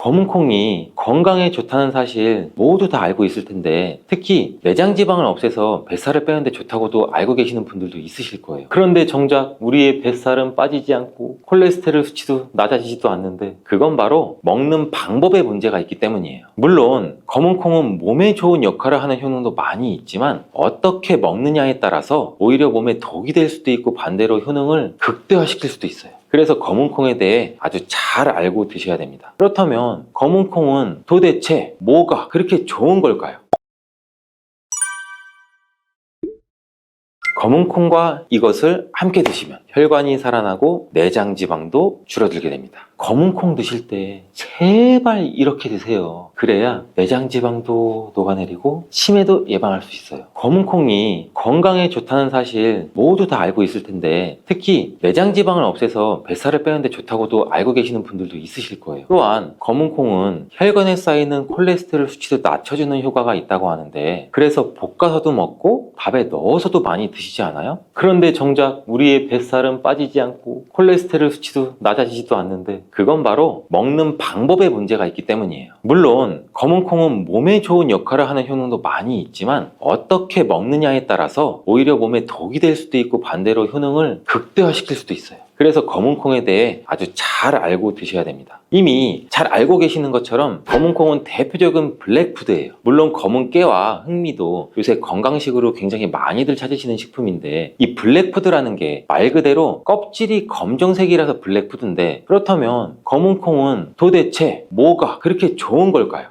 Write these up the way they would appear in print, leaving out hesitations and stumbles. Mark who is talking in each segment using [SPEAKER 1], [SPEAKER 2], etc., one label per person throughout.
[SPEAKER 1] 검은콩이 건강에 좋다는 사실 모두 다 알고 있을 텐데, 특히 내장 지방을 없애서 뱃살을 빼는데 좋다고도 알고 계시는 분들도 있으실 거예요. 그런데 정작 우리의 뱃살은 빠지지 않고 콜레스테롤 수치도 낮아지지도 않는데, 그건 바로 먹는 방법에 문제가 있기 때문이에요. 물론 검은콩은 몸에 좋은 역할을 하는 효능도 많이 있지만, 어떻게 먹느냐에 따라서 오히려 몸에 독이 될 수도 있고 반대로 효능을 극대화시킬 수도 있어요. 그래서 검은콩에 대해 아주 잘 알고 드셔야 됩니다. 그렇다면 검은콩은 도대체 뭐가 그렇게 좋은 걸까요? 검은콩과 이것을 함께 드시면 혈관이 살아나고 내장 지방도 줄어들게 됩니다. 검은콩 드실 때 제발 이렇게 드세요. 그래야 내장 지방도 녹아내리고 치매도 예방할 수 있어요. 검은콩이 건강에 좋다는 사실 모두 다 알고 있을 텐데, 특히 내장 지방을 없애서 뱃살을 빼는데 좋다고도 알고 계시는 분들도 있으실 거예요. 또한 검은콩은 혈관에 쌓이는 콜레스테롤 수치도 낮춰주는 효과가 있다고 하는데, 그래서 볶아서도 먹고 밥에 넣어서도 많이 드시지 않아요? 그런데 정작 우리의 뱃살은 빠지지 않고 콜레스테롤 수치도 낮아지지도 않는데, 그건 바로 먹는 방법에 문제가 있기 때문이에요. 물론 검은콩은 몸에 좋은 역할을 하는 효능도 많이 있지만, 어떻게 먹느냐에 따라서 오히려 몸에 독이 될 수도 있고 반대로 효능을 극대화시킬 수도 있어요. 그래서 검은콩에 대해 아주 잘 알고 드셔야 됩니다. 이미 잘 알고 계시는 것처럼 검은콩은 대표적인 블랙푸드예요. 물론 검은 깨와 흑미도 요새 건강식으로 굉장히 많이들 찾으시는 식품인데, 이 블랙푸드라는 게 말 그대로 껍질이 검정색이라서 블랙푸드인데, 그렇다면 검은콩은 도대체 뭐가 그렇게 좋은 걸까요?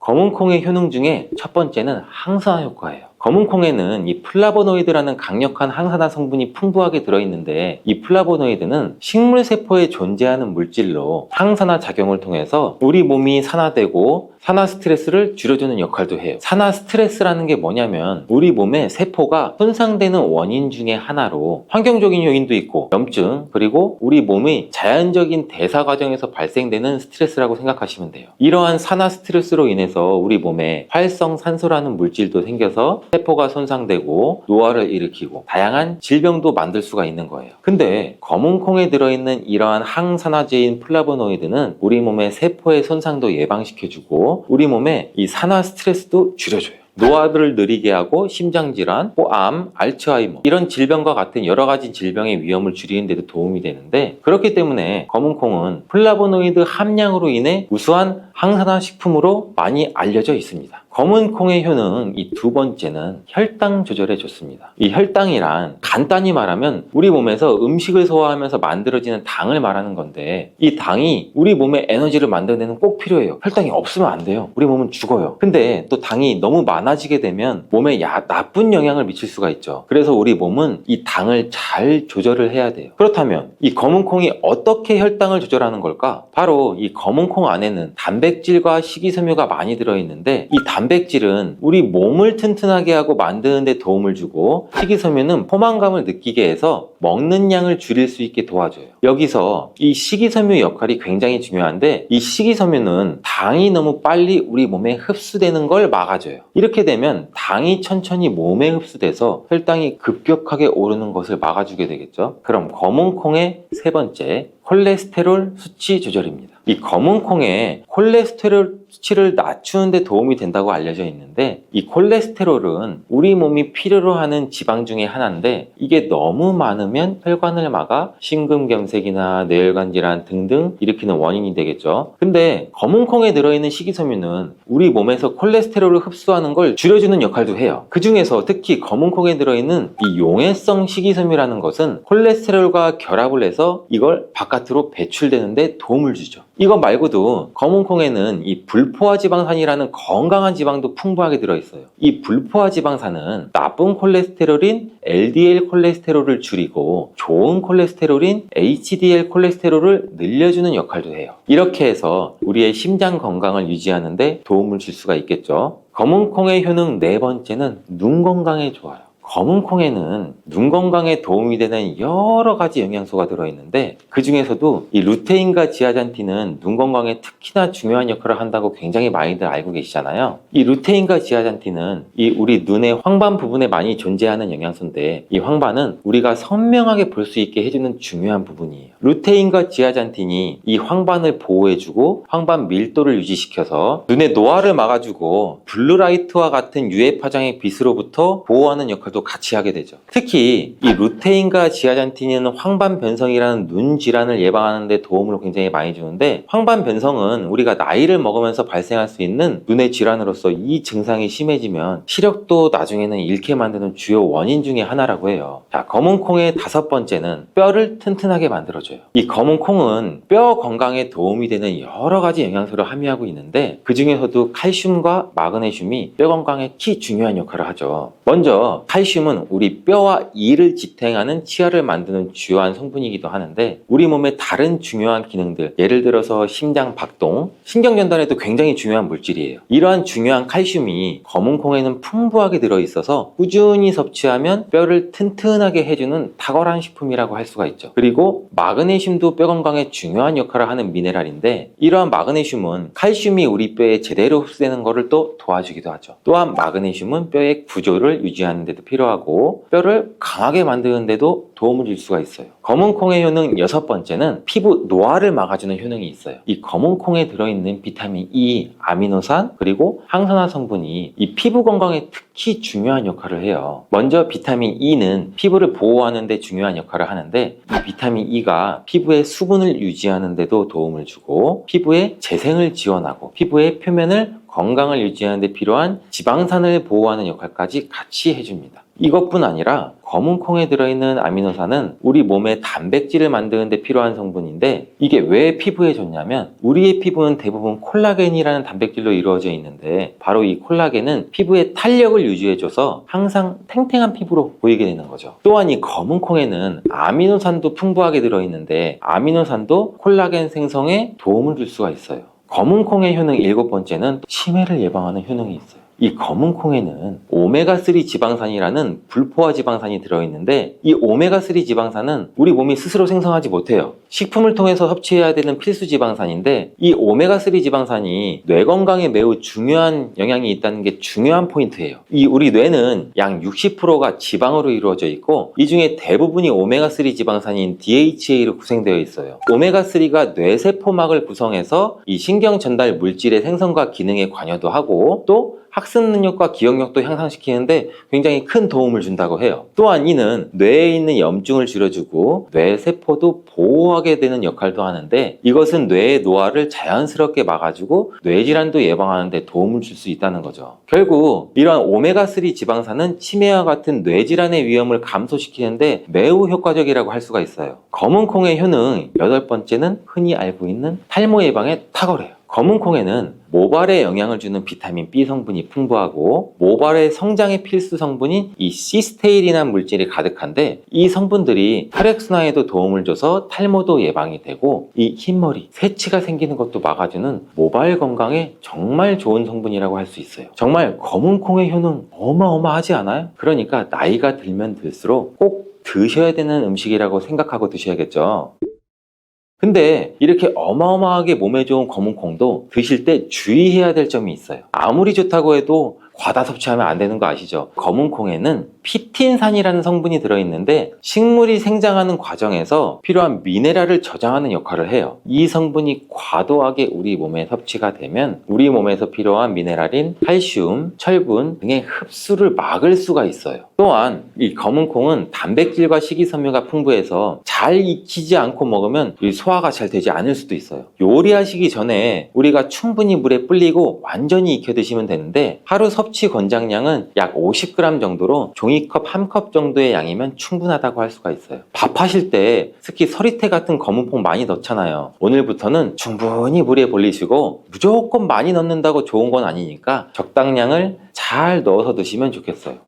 [SPEAKER 1] 검은콩의 효능 중에 첫 번째는 항산화 효과예요. 검은콩에는 이 플라보노이드라는 강력한 항산화 성분이 풍부하게 들어있는데, 이 플라보노이드는 식물세포에 존재하는 물질로 항산화 작용을 통해서 우리 몸이 산화되고 산화 스트레스를 줄여주는 역할도 해요. 산화 스트레스라는 게 뭐냐면, 우리 몸의 세포가 손상되는 원인 중에 하나로 환경적인 요인도 있고 염증, 그리고 우리 몸의 자연적인 대사 과정에서 발생되는 스트레스라고 생각하시면 돼요. 이러한 산화 스트레스로 인해서 우리 몸에 활성산소라는 물질도 생겨서 세포가 손상되고 노화를 일으키고 다양한 질병도 만들 수가 있는 거예요. 근데 검은콩에 들어있는 이러한 항산화제인 플라보노이드는 우리 몸의 세포의 손상도 예방시켜주고 우리 몸에 이 산화 스트레스도 줄여줘요. 노화를 느리게 하고 심장질환, 암, 알츠하이머 이런 질병과 같은 여러 가지 질병의 위험을 줄이는 데도 도움이 되는데, 그렇기 때문에 검은콩은 플라보노이드 함량으로 인해 우수한 항산화 식품으로 많이 알려져 있습니다. 검은콩의 효능 이 두 번째는 혈당 조절에 좋습니다. 이 혈당이란 간단히 말하면 우리 몸에서 음식을 소화하면서 만들어지는 당을 말하는 건데, 이 당이 우리 몸의 에너지를 만드는 데는 꼭 필요해요. 혈당이 없으면 안 돼요. 우리 몸은 죽어요. 근데 또 당이 너무 많아지게 되면 몸에 나쁜 영향을 미칠 수가 있죠. 그래서 우리 몸은 이 당을 잘 조절을 해야 돼요. 그렇다면 이 검은콩이 어떻게 혈당을 조절하는 걸까? 바로 이 검은콩 안에는 단백질과 식이섬유가 많이 들어있는데, 이 단백질은 우리 몸을 튼튼하게 하고 만드는 데 도움을 주고, 식이섬유는 포만감을 느끼게 해서 먹는 양을 줄일 수 있게 도와줘요. 여기서 이 식이섬유 역할이 굉장히 중요한데, 이 식이섬유는 당이 너무 빨리 우리 몸에 흡수되는 걸 막아줘요. 이렇게 되면 당이 천천히 몸에 흡수돼서 혈당이 급격하게 오르는 것을 막아주게 되겠죠. 그럼 검은콩의 세 번째, 콜레스테롤 수치 조절입니다. 이 검은콩에 콜레스테롤 수치를 낮추는 데 도움이 된다고 알려져 있는데, 이 콜레스테롤은 우리 몸이 필요로 하는 지방 중에 하나인데, 이게 너무 많으면 혈관을 막아 심근경색이나 뇌혈관 질환 등등 일으키는 원인이 되겠죠. 근데 검은콩에 들어있는 식이섬유는 우리 몸에서 콜레스테롤을 흡수하는 걸 줄여주는 역할도 해요. 그 중에서 특히 검은콩에 들어있는 이 용해성 식이섬유라는 것은 콜레스테롤과 결합을 해서 이걸 바깥으로 배출되는데 도움을 주죠. 이거 말고도 검은콩에는 이 불포화 지방산이라는 건강한 지방도 풍부하게 들어있어요. 이 불포화 지방산은 나쁜 콜레스테롤인 LDL 콜레스테롤을 줄이고 좋은 콜레스테롤인 HDL 콜레스테롤을 늘려주는 역할도 해요. 이렇게 해서 우리의 심장 건강을 유지하는 데 도움을 줄 수가 있겠죠. 검은콩의 효능 네 번째는 눈 건강에 좋아요. 검은 콩에는 눈 건강에 도움이 되는 여러 가지 영양소가 들어있는데 그 중에서도 이 루테인과 지아잔틴은 눈 건강에 특히나 중요한 역할을 한다고 굉장히 많이들 알고 계시잖아요. 이 루테인과 지아잔틴은 이 우리 눈의 황반 부분에 많이 존재하는 영양소인데 이 황반은 우리가 선명하게 볼 수 있게 해주는 중요한 부분이에요. 루테인과 지아잔틴이 이 황반을 보호해주고 황반 밀도를 유지시켜서 눈의 노화를 막아주고 블루라이트와 같은 UV 파장의 빛으로부터 보호하는 역할도 같이 하게 되죠. 특히 이 루테인과 지아잔틴은 황반 변성이라는 눈 질환을 예방하는 데 도움을 굉장히 많이 주는데 황반 변성은 우리가 나이를 먹으면서 발생할 수 있는 눈의 질환으로서 이 증상이 심해지면 시력도 나중에는 잃게 만드는 주요 원인 중에 하나라고 해요. 자, 검은 콩의 5번째는 뼈를 튼튼하게 만들어줘요. 이 검은 콩은 뼈 건강에 도움이 되는 여러 가지 영양소를 함유하고 있는데 그 중에서도 칼슘과 마그네슘이 뼈 건강에 중요한 역할을 하죠. 먼저 칼슘은 우리 뼈와 이를 지탱하는 치아를 만드는 주요한 성분이기도 하는데 우리 몸의 다른 중요한 기능들, 예를 들어서 심장 박동, 신경 전달에도 굉장히 중요한 물질이에요. 이러한 중요한 칼슘이 검은 콩에는 풍부하게 들어있어서 꾸준히 섭취하면 뼈를 튼튼하게 해주는 탁월한 식품이라고 할 수가 있죠. 그리고 마그네슘도 뼈 건강에 중요한 역할을 하는 미네랄인데 이러한 마그네슘은 칼슘이 우리 뼈에 제대로 흡수되는 것을 또 도와주기도 하죠. 또한 마그네슘은 뼈의 구조를 유지하는 데도 필요하고 뼈를 강하게 만드는 데도 도움을 줄 수가 있어요. 검은 콩의 효능 6번째는 피부 노화를 막아주는 효능이 있어요. 이 검은 콩에 들어있는 비타민 E, 아미노산, 그리고 항산화 성분이 이 피부 건강에 특히 중요한 역할을 해요. 먼저 비타민 E는 피부를 보호하는 데 중요한 역할을 하는데 이 비타민 E가 피부의 수분을 유지하는 데도 도움을 주고 피부의 재생을 지원하고 피부의 표면을 건강을 유지하는 데 필요한 지방산을 보호하는 역할까지 같이 해줍니다. 이것뿐 아니라 검은 콩에 들어있는 아미노산은 우리 몸의 단백질을 만드는 데 필요한 성분인데 이게 왜 피부에 좋냐면 우리의 피부는 대부분 콜라겐이라는 단백질로 이루어져 있는데 바로 이 콜라겐은 피부의 탄력을 유지해줘서 항상 탱탱한 피부로 보이게 되는 거죠. 또한 이 검은 콩에는 아미노산도 풍부하게 들어있는데 아미노산도 콜라겐 생성에 도움을 줄 수가 있어요. 검은 콩의 효능 7번째는 치매를 예방하는 효능이 있어요. 이 검은 콩에는 오메가3 지방산이라는 불포화 지방산이 들어있는데 이 오메가3 지방산은 우리 몸이 스스로 생성하지 못해요. 식품을 통해서 섭취해야 되는 필수 지방산인데 이 오메가3 지방산이 뇌 건강에 매우 중요한 영향이 있다는 게 중요한 포인트예요. 이 우리 뇌는 약 60%가 지방으로 이루어져 있고 이 중에 대부분이 오메가3 지방산인 DHA로 구성되어 있어요. 오메가3가 뇌세포막을 구성해서 이 신경 전달 물질의 생성과 기능에 관여도 하고 또 학습 능력과 기억력도 향상시키는데 굉장히 큰 도움을 준다고 해요. 또한 이는 뇌에 있는 염증을 줄여주고 뇌세포도 보호하게 되는 역할도 하는데 이것은 뇌의 노화를 자연스럽게 막아주고 뇌질환도 예방하는 데 도움을 줄 수 있다는 거죠. 결국 이러한 오메가3 지방산은 치매와 같은 뇌질환의 위험을 감소시키는데 매우 효과적이라고 할 수가 있어요. 검은 콩의 효능 8번째는 흔히 알고 있는 탈모 예방에 탁월해요. 검은 콩에는 모발에 영향을 주는 비타민 B 성분이 풍부하고 모발의 성장에 필수 성분인 이 시스테인이라는 물질이 가득한데 이 성분들이 혈액순환에도 도움을 줘서 탈모도 예방이 되고 이 흰머리, 새치가 생기는 것도 막아주는 모발 건강에 정말 좋은 성분이라고 할 수 있어요. 정말 검은 콩의 효능 어마어마하지 않아요? 그러니까 나이가 들면 들수록 꼭 드셔야 되는 음식이라고 생각하고 드셔야겠죠. 근데 이렇게 어마어마하게 몸에 좋은 검은 콩도 드실 때 주의해야 될 점이 있어요. 아무리 좋다고 해도 과다 섭취하면 안 되는 거 아시죠? 검은 콩에는 피틴산이라는 성분이 들어있는데 식물이 생장하는 과정에서 필요한 미네랄을 저장하는 역할을 해요. 이 성분이 과도하게 우리 몸에 섭취가 되면 우리 몸에서 필요한 미네랄인 칼슘, 철분 등의 흡수를 막을 수가 있어요. 또한 이 검은 콩은 단백질과 식이섬유가 풍부해서 잘 익히지 않고 먹으면 소화가 잘 되지 않을 수도 있어요. 요리하시기 전에 우리가 충분히 물에 불리고 완전히 익혀 드시면 되는데 하루 섭취 권장량은 약 50g 정도로 종이컵 1컵 정도의 양이면 충분하다고 할 수가 있어요. 밥하실 때 특히 서리태 같은 검은 콩 많이 넣잖아요. 오늘부터는 충분히 물에 불리시고 무조건 많이 넣는다고 좋은 건 아니니까 적당량을 잘 넣어서 드시면 좋겠어요.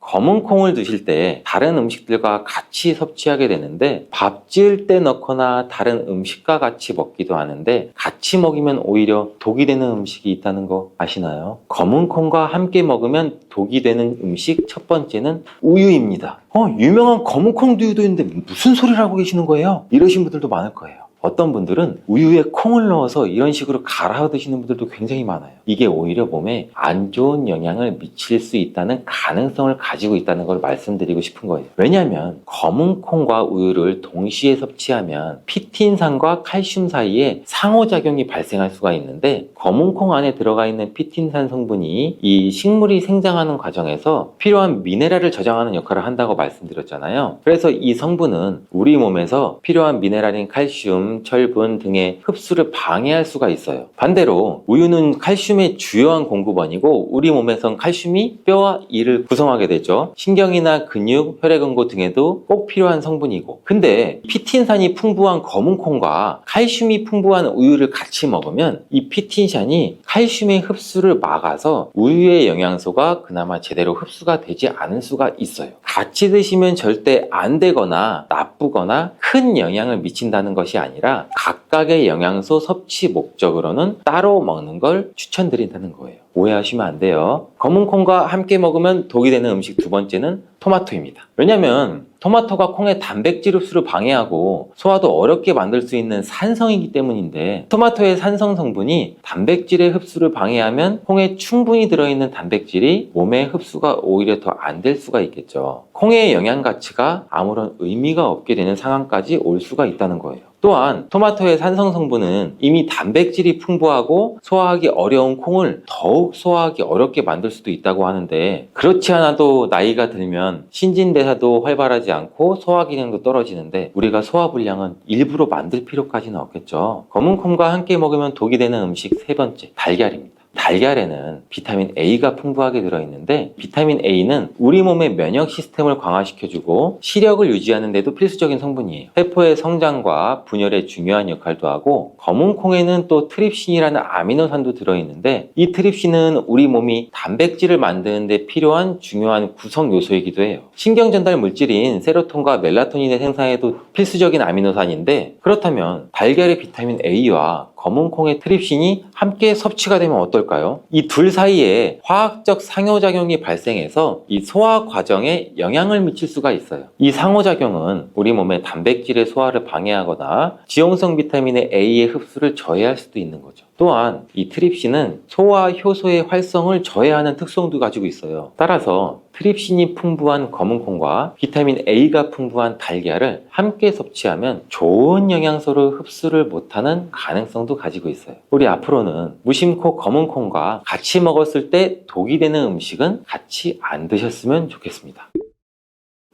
[SPEAKER 1] 검은 콩을 드실 때 다른 음식들과 같이 섭취하게 되는데 밥 지을 때 넣거나 다른 음식과 같이 먹기도 하는데 같이 먹이면 오히려 독이 되는 음식이 있다는 거 아시나요? 검은 콩과 함께 먹으면 독이 되는 음식 첫 번째는 우유입니다. 유명한 검은 콩 두유도 있는데 무슨 소리를 하고 계시는 거예요? 이러신 분들도 많을 거예요. 어떤 분들은 우유에 콩을 넣어서 이런 식으로 갈아 드시는 분들도 굉장히 많아요. 이게 오히려 몸에 안 좋은 영향을 미칠 수 있다는 가능성을 가지고 있다는 걸 말씀드리고 싶은 거예요. 왜냐하면 검은 콩과 우유를 동시에 섭취하면 피틴산과 칼슘 사이에 상호작용이 발생할 수가 있는데 검은 콩 안에 들어가 있는 피틴산 성분이 이 식물이 생장하는 과정에서 필요한 미네랄을 저장하는 역할을 한다고 말씀드렸잖아요. 그래서 이 성분은 우리 몸에서 필요한 미네랄인 칼슘, 철분 등의 흡수를 방해할 수가 있어요. 반대로 우유는 칼슘의 주요한 공급원이고 우리 몸에선 칼슘이 뼈와 이를 구성하게 되죠. 신경이나 근육, 혈액응고 등에도 꼭 필요한 성분이고, 근데 피틴산이 풍부한 검은 콩과 칼슘이 풍부한 우유를 같이 먹으면 이 피틴산이 칼슘의 흡수를 막아서 우유의 영양소가 그나마 제대로 흡수가 되지 않을 수가 있어요. 같이 드시면 절대 안 되거나 나쁘거나 큰 영향을 미친다는 것이 아니라 각각의 영양소 섭취 목적으로는 따로 먹는 걸 추천드린다는 거예요. 오해하시면 안 돼요. 검은 콩과 함께 먹으면 독이 되는 음식 두 번째는 토마토입니다. 왜냐면 토마토가 콩의 단백질 흡수를 방해하고 소화도 어렵게 만들 수 있는 산성이기 때문인데, 토마토의 산성 성분이 단백질의 흡수를 방해하면 콩에 충분히 들어있는 단백질이 몸의 흡수가 오히려 더 안 될 수가 있겠죠. 콩의 영양 가치가 아무런 의미가 없게 되는 상황까지 올 수가 있다는 거예요. 또한 토마토의 산성 성분은 이미 단백질이 풍부하고 소화하기 어려운 콩을 더욱 소화하기 어렵게 만들 수도 있다고 하는데, 그렇지 않아도 나이가 들면 신진대사도 활발하지 않고 소화 기능도 떨어지는데 우리가 소화불량은 일부러 만들 필요까지는 없겠죠. 검은 콩과 함께 먹으면 독이 되는 음식 세 번째, 달걀입니다. 달걀에는 비타민 A가 풍부하게 들어있는데, 비타민 A는 우리 몸의 면역 시스템을 강화시켜주고 시력을 유지하는 데도 필수적인 성분이에요. 세포의 성장과 분열에 중요한 역할도 하고, 검은 콩에는 또 트립신이라는 아미노산도 들어있는데, 이 트립신은 우리 몸이 단백질을 만드는 데 필요한 중요한 구성 요소이기도 해요. 신경전달 물질인 세로토닌과 멜라토닌의 생산에도 필수적인 아미노산인데, 그렇다면 달걀의 비타민 A와 검은 콩의 트립신이 함께 섭취가 되면 어떨까요? 이 둘 사이에 화학적 상호작용이 발생해서 이 소화 과정에 영향을 미칠 수가 있어요. 이 상호작용은 우리 몸의 단백질의 소화를 방해하거나 지용성 비타민의 A의 흡수를 저해할 수도 있는 거죠. 또한 이 트립신은 소화 효소의 활성을 저해하는 특성도 가지고 있어요. 따라서 트립신이 풍부한 검은 콩과 비타민 A가 풍부한 달걀을 함께 섭취하면 좋은 영양소를 흡수를 못하는 가능성도 가지고 있어요. 우리 앞으로는 무심코 검은 콩과 같이 먹었을 때 독이 되는 음식은 같이 안 드셨으면 좋겠습니다.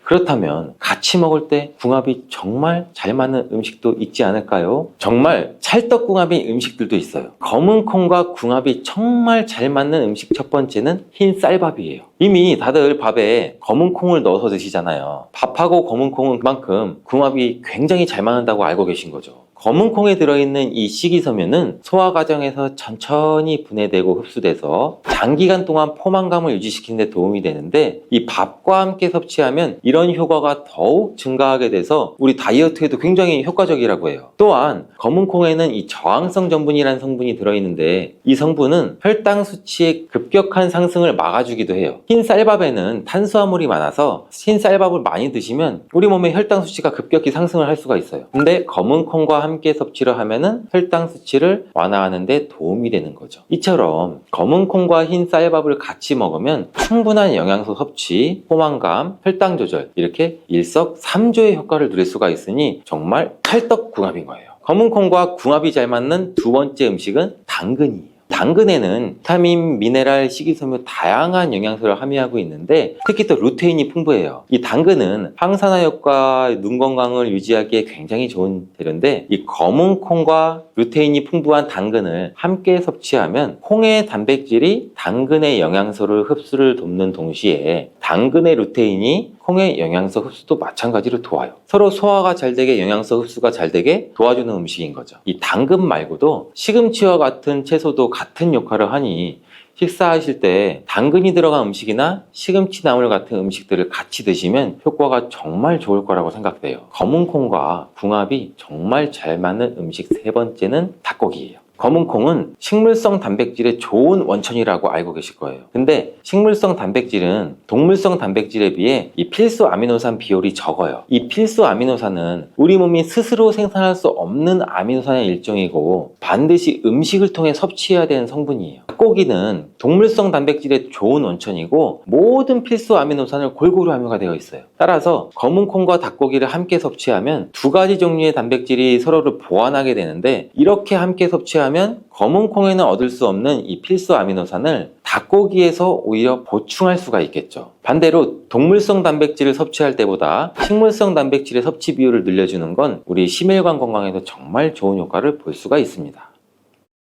[SPEAKER 1] 그렇다면 같이 먹을 때 궁합이 정말 잘 맞는 음식도 있지 않을까요? 정말 찰떡궁합인 음식들도 있어요. 검은 콩과 궁합이 정말 잘 맞는 음식 첫 번째는 흰 쌀밥이에요. 이미 다들 밥에 검은 콩을 넣어서 드시잖아요. 밥하고 검은 콩은 그만큼 궁합이 굉장히 잘 맞는다고 알고 계신 거죠. 검은 콩에 들어있는 이 식이섬유는 소화 과정에서 천천히 분해되고 흡수돼서 장기간 동안 포만감을 유지시키는 데 도움이 되는데, 이 밥과 함께 섭취하면 이런 효과가 더욱 증가하게 돼서 우리 다이어트에도 굉장히 효과적이라고 해요. 또한 검은 콩에는 이 저항성 전분이라는 성분이 들어있는데, 이 성분은 혈당 수치의 급격한 상승을 막아주기도 해요. 흰 쌀밥에는 탄수화물이 많아서 흰 쌀밥을 많이 드시면 우리 몸의 혈당 수치가 급격히 상승을 할 수가 있어요. 근데 검은 콩과 함께 섭취를 하면은 혈당 수치를 완화하는 데 도움이 되는 거죠. 이처럼 검은 콩과 흰 쌀밥을 같이 먹으면 충분한 영양소 섭취, 포만감, 혈당 조절, 이렇게 일석삼조의 효과를 누릴 수가 있으니 정말 찰떡궁합인 거예요. 검은 콩과 궁합이 잘 맞는 두 번째 음식은 당근이에요. 당근에는 비타민, 미네랄, 식이섬유 다양한 영양소를 함유하고 있는데, 특히 또 루테인이 풍부해요. 이 당근은 항산화 효과, 눈 건강을 유지하기에 굉장히 좋은 재료인데, 이 검은 콩과 루테인이 풍부한 당근을 함께 섭취하면 콩의 단백질이 당근의 영양소를 흡수를 돕는 동시에 당근의 루테인이 콩의 영양소 흡수도 마찬가지로 도와요. 서로 소화가 잘 되게, 영양소 흡수가 잘 되게 도와주는 음식인 거죠. 이 당근 말고도 시금치와 같은 채소도 같은 역할을 하니 식사하실 때 당근이 들어간 음식이나 시금치 나물 같은 음식들을 같이 드시면 효과가 정말 좋을 거라고 생각돼요. 검은 콩과 궁합이 정말 잘 맞는 음식 세 번째는 닭고기예요. 검은 콩은 식물성 단백질의 좋은 원천이라고 알고 계실 거예요. 근데 식물성 단백질은 동물성 단백질에 비해 이 필수 아미노산 비율이 적어요. 이 필수 아미노산은 우리 몸이 스스로 생산할 수 없는 아미노산의 일종이고 반드시 음식을 통해 섭취해야 되는 성분이에요. 닭고기는 동물성 단백질의 좋은 원천이고 모든 필수 아미노산을 골고루 함유가 되어 있어요. 따라서 검은 콩과 닭고기를 함께 섭취하면 두 가지 종류의 단백질이 서로를 보완하게 되는데, 이렇게 함께 섭취하면 검은 콩에는 얻을 수 없는 이 필수 아미노산을 닭고기에서 오히려 보충할 수가 있겠죠. 반대로 동물성 단백질을 섭취할 때보다 식물성 단백질의 섭취 비율을 늘려주는 건 우리 심혈관 건강에도 정말 좋은 효과를 볼 수가 있습니다.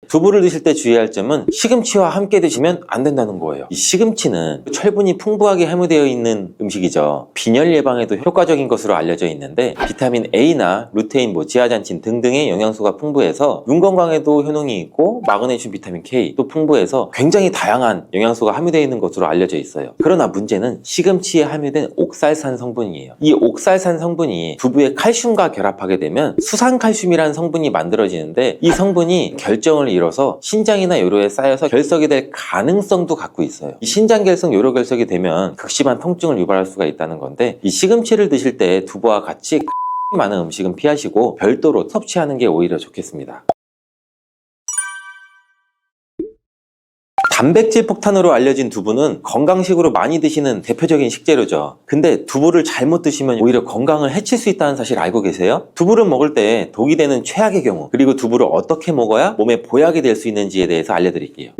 [SPEAKER 1] 두부를 드실 때 주의할 점은 시금치와 함께 드시면 안 된다는 거예요. 이 시금치는 철분이 풍부하게 함유되어 있는 음식이죠. 빈혈 예방에도 효과적인 것으로 알려져 있는데 비타민 A나 루테인, 지아잔틴 등등의 영양소가 풍부해서 눈 건강에도 효능이 있고 마그네슘, 비타민 K 또 풍부해서 굉장히 다양한 영양소가 함유되어 있는 것으로 알려져 있어요. 그러나 문제는 시금치에 함유된 옥살산 성분이에요. 이 옥살산 성분이 두부의 칼슘과 결합하게 되면 수산칼슘이라는 성분이 만들어지는데, 이 성분이 결정을 이뤄서 신장이나 요로에 쌓여서 결석이 될 가능성도 갖고 있어요. 이 신장 결석, 요로 결석이 되면 극심한 통증을 유발할 수가 있다는 건데, 이 시금치를 드실 때 두부와 같이 많은 음식은 피하시고 별도로 섭취하는 게 오히려 좋겠습니다. 단백질 폭탄으로 알려진 두부는 건강식으로 많이 드시는 대표적인 식재료죠. 근데 두부를 잘못 드시면 오히려 건강을 해칠 수 있다는 사실 알고 계세요? 두부를 먹을 때 독이 되는 최악의 경우, 그리고 두부를 어떻게 먹어야 몸에 보약이 될 수 있는지에 대해서 알려드릴게요.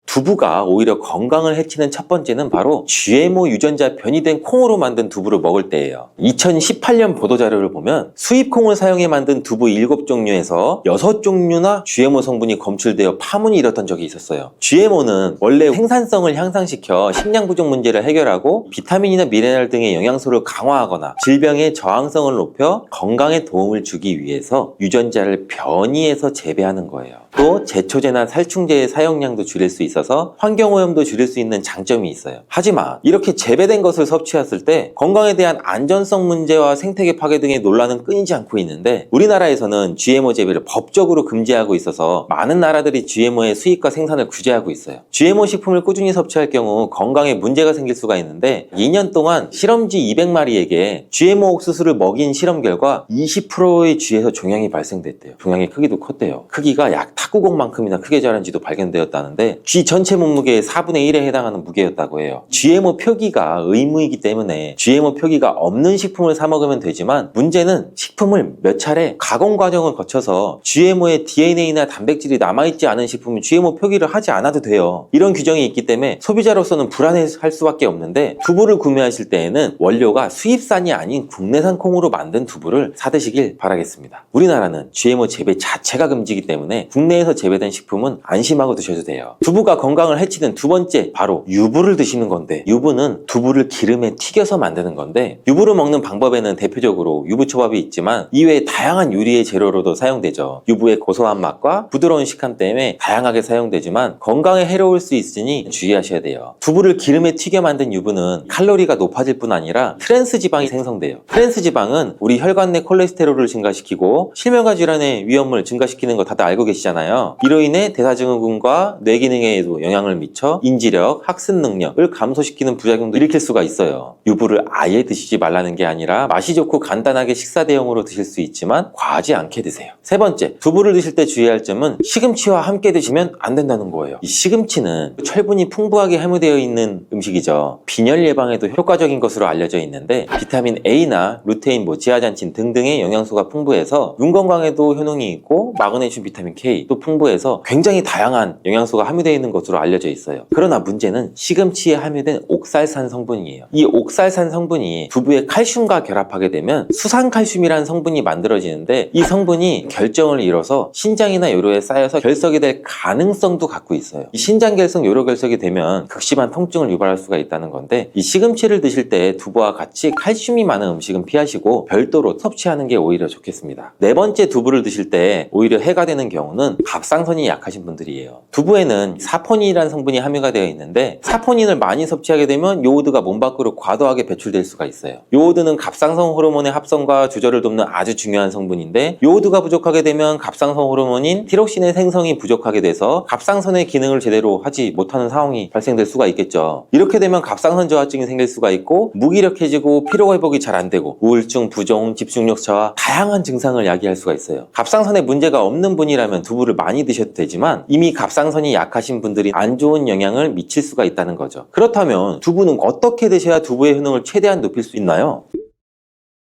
[SPEAKER 1] 두부가 오히려 건강을 해치는 첫 번째는 바로 GMO 유전자 변이된 콩으로 만든 두부를 먹을 때예요. 2018년 보도자료를 보면 수입 콩을 사용해 만든 두부 7종류에서 6종류나 GMO 성분이 검출되어 파문이 일었던 적이 있었어요. GMO는 원래 생산성을 향상시켜 식량 부족 문제를 해결하고 비타민이나 미네랄 등의 영양소를 강화하거나 질병의 저항성을 높여 건강에 도움을 주기 위해서 유전자를 변이해서 재배하는 거예요. 또 제초제나 살충제의 사용량도 줄일 수 있어서 환경오염도 줄일 수 있는 장점이 있어요. 하지만 이렇게 재배된 것을 섭취했을 때 건강에 대한 안전성 문제와 생태계 파괴 등의 논란은 끊이지 않고 있는데, 우리나라에서는 GMO 재배를 법적으로 금지하고 있어서 많은 나라들이 GMO의 수입과 생산을 규제하고 있어요. GMO 식품을 꾸준히 섭취할 경우 건강에 문제가 생길 수가 있는데, 2년 동안 실험쥐 200마리에게 GMO 옥수수를 먹인 실험 결과 20%의 쥐에서 종양이 발생됐대요. 종양의 크기도 컸대요. 크기가 약 탁구공만큼이나 크게 자란 쥐도 발견되었다는데, 쥐 전체 몸무게의 4분의 1에 해당하는 무게였다고 해요. GMO 표기가 의무이기 때문에 GMO 표기가 없는 식품을 사 먹으면 되지만, 문제는 식품을 몇 차례 가공 과정을 거쳐서 GMO의 DNA나 단백질이 남아있지 않은 식품은 GMO 표기를 하지 않아도 돼요. 이런 규정이 있기 때문에 소비자로서는 불안해할 수밖에 없는데, 두부를 구매하실 때에는 원료가 수입산이 아닌 국내산 콩으로 만든 두부를 사드시길 바라겠습니다. 우리나라는 GMO 재배 자체가 금지이기 때문에 국내에서 재배된 식품은 안심하고 드셔도 돼요. 두부가 건강을 해치는 두 번째, 바로 유부를 드시는 건데, 유부는 두부를 기름에 튀겨서 만드는 건데, 유부를 먹는 방법에는 대표적으로 유부초밥이 있지만 이외에 다양한 요리의 재료로도 사용되죠. 유부의 고소한 맛과 부드러운 식감 때문에 다양하게 사용되지만 건강에 해로울 수 있으니 주의하셔야 돼요. 두부를 기름에 튀겨 만든 유부는 칼로리가 높아질 뿐 아니라 트랜스 지방이 생성돼요. 트랜스 지방은 우리 혈관 내 콜레스테롤을 증가시키고 실명과 질환의 위험을 증가시키는 거 다들 알고 계시잖아요. 이로 인해 대사증후군과 뇌 기능에도 영향을 미쳐 인지력, 학습 능력을 감소시키는 부작용도 일으킬 수가 있어요. 유부를 아예 드시지 말라는 게 아니라 맛이 좋고 간단하게 식사 대용으로 드실 수 있지만 과하지 않게 드세요. 세 번째, 두부를 드실 때 주의할 점은 시금치와 함께 드시면 안 된다는 거예요. 이 시금치는 철분이 풍부하게 함유되어 있는 음식이죠. 빈혈 예방에도 효과적인 것으로 알려져 있는데 비타민 A나 루테인, 지아잔틴 등등의 영양소가 풍부해서 눈 건강에도 효능이 있고 마그네슘, 비타민 K 또 풍부해서 굉장히 다양한 영양소가 함유되어 있는 것으로 알려져 있어요. 그러나 문제는 시금치에 함유된 옥살산 성분이에요. 이 옥살산 성분이 두부의 칼슘과 결합하게 되면 수산칼슘이라는 성분이 만들어지는데, 이 성분이 결정을 이뤄서 신장이나 요로에 쌓여서 결석이 될 가능성도 갖고 있어요. 이 신장 결석, 요로 결석이 되면 극심한 통증을 유발할 수가 있다는 건데, 이 시금치를 드실 때 두부와 같이 칼슘이 많은 음식은 피하시고 별도로 섭취하는 게 오히려 좋겠습니다. 네 번째, 두부를 드실 때 오히려 해가 되는 경우는 갑상선이 약하신 분들이에요. 두부에는 사포 사포닌이라는 성분이 함유가 되어 있는데, 사포닌을 많이 섭취하게 되면 요오드가 몸 밖으로 과도하게 배출될 수가 있어요. 요오드는 갑상선 호르몬의 합성과 조절을 돕는 아주 중요한 성분인데, 요오드가 부족하게 되면 갑상선 호르몬인 티록신의 생성이 부족하게 돼서 갑상선의 기능을 제대로 하지 못하는 상황이 발생될 수가 있겠죠. 이렇게 되면 갑상선 저하증이 생길 수가 있고, 무기력해지고 피로 회복이 잘 안 되고 우울증, 부종, 집중력 저하, 다양한 증상을 야기할 수가 있어요. 갑상선에 문제가 없는 분이라면 두부를 많이 드셔도 되지만, 이미 갑상선이 약하신 분들이 안 좋은 영향을 미칠 수가 있다는 거죠. 그렇다면 두부는 어떻게 드셔야 두부의 효능을 최대한 높일 수 있나요?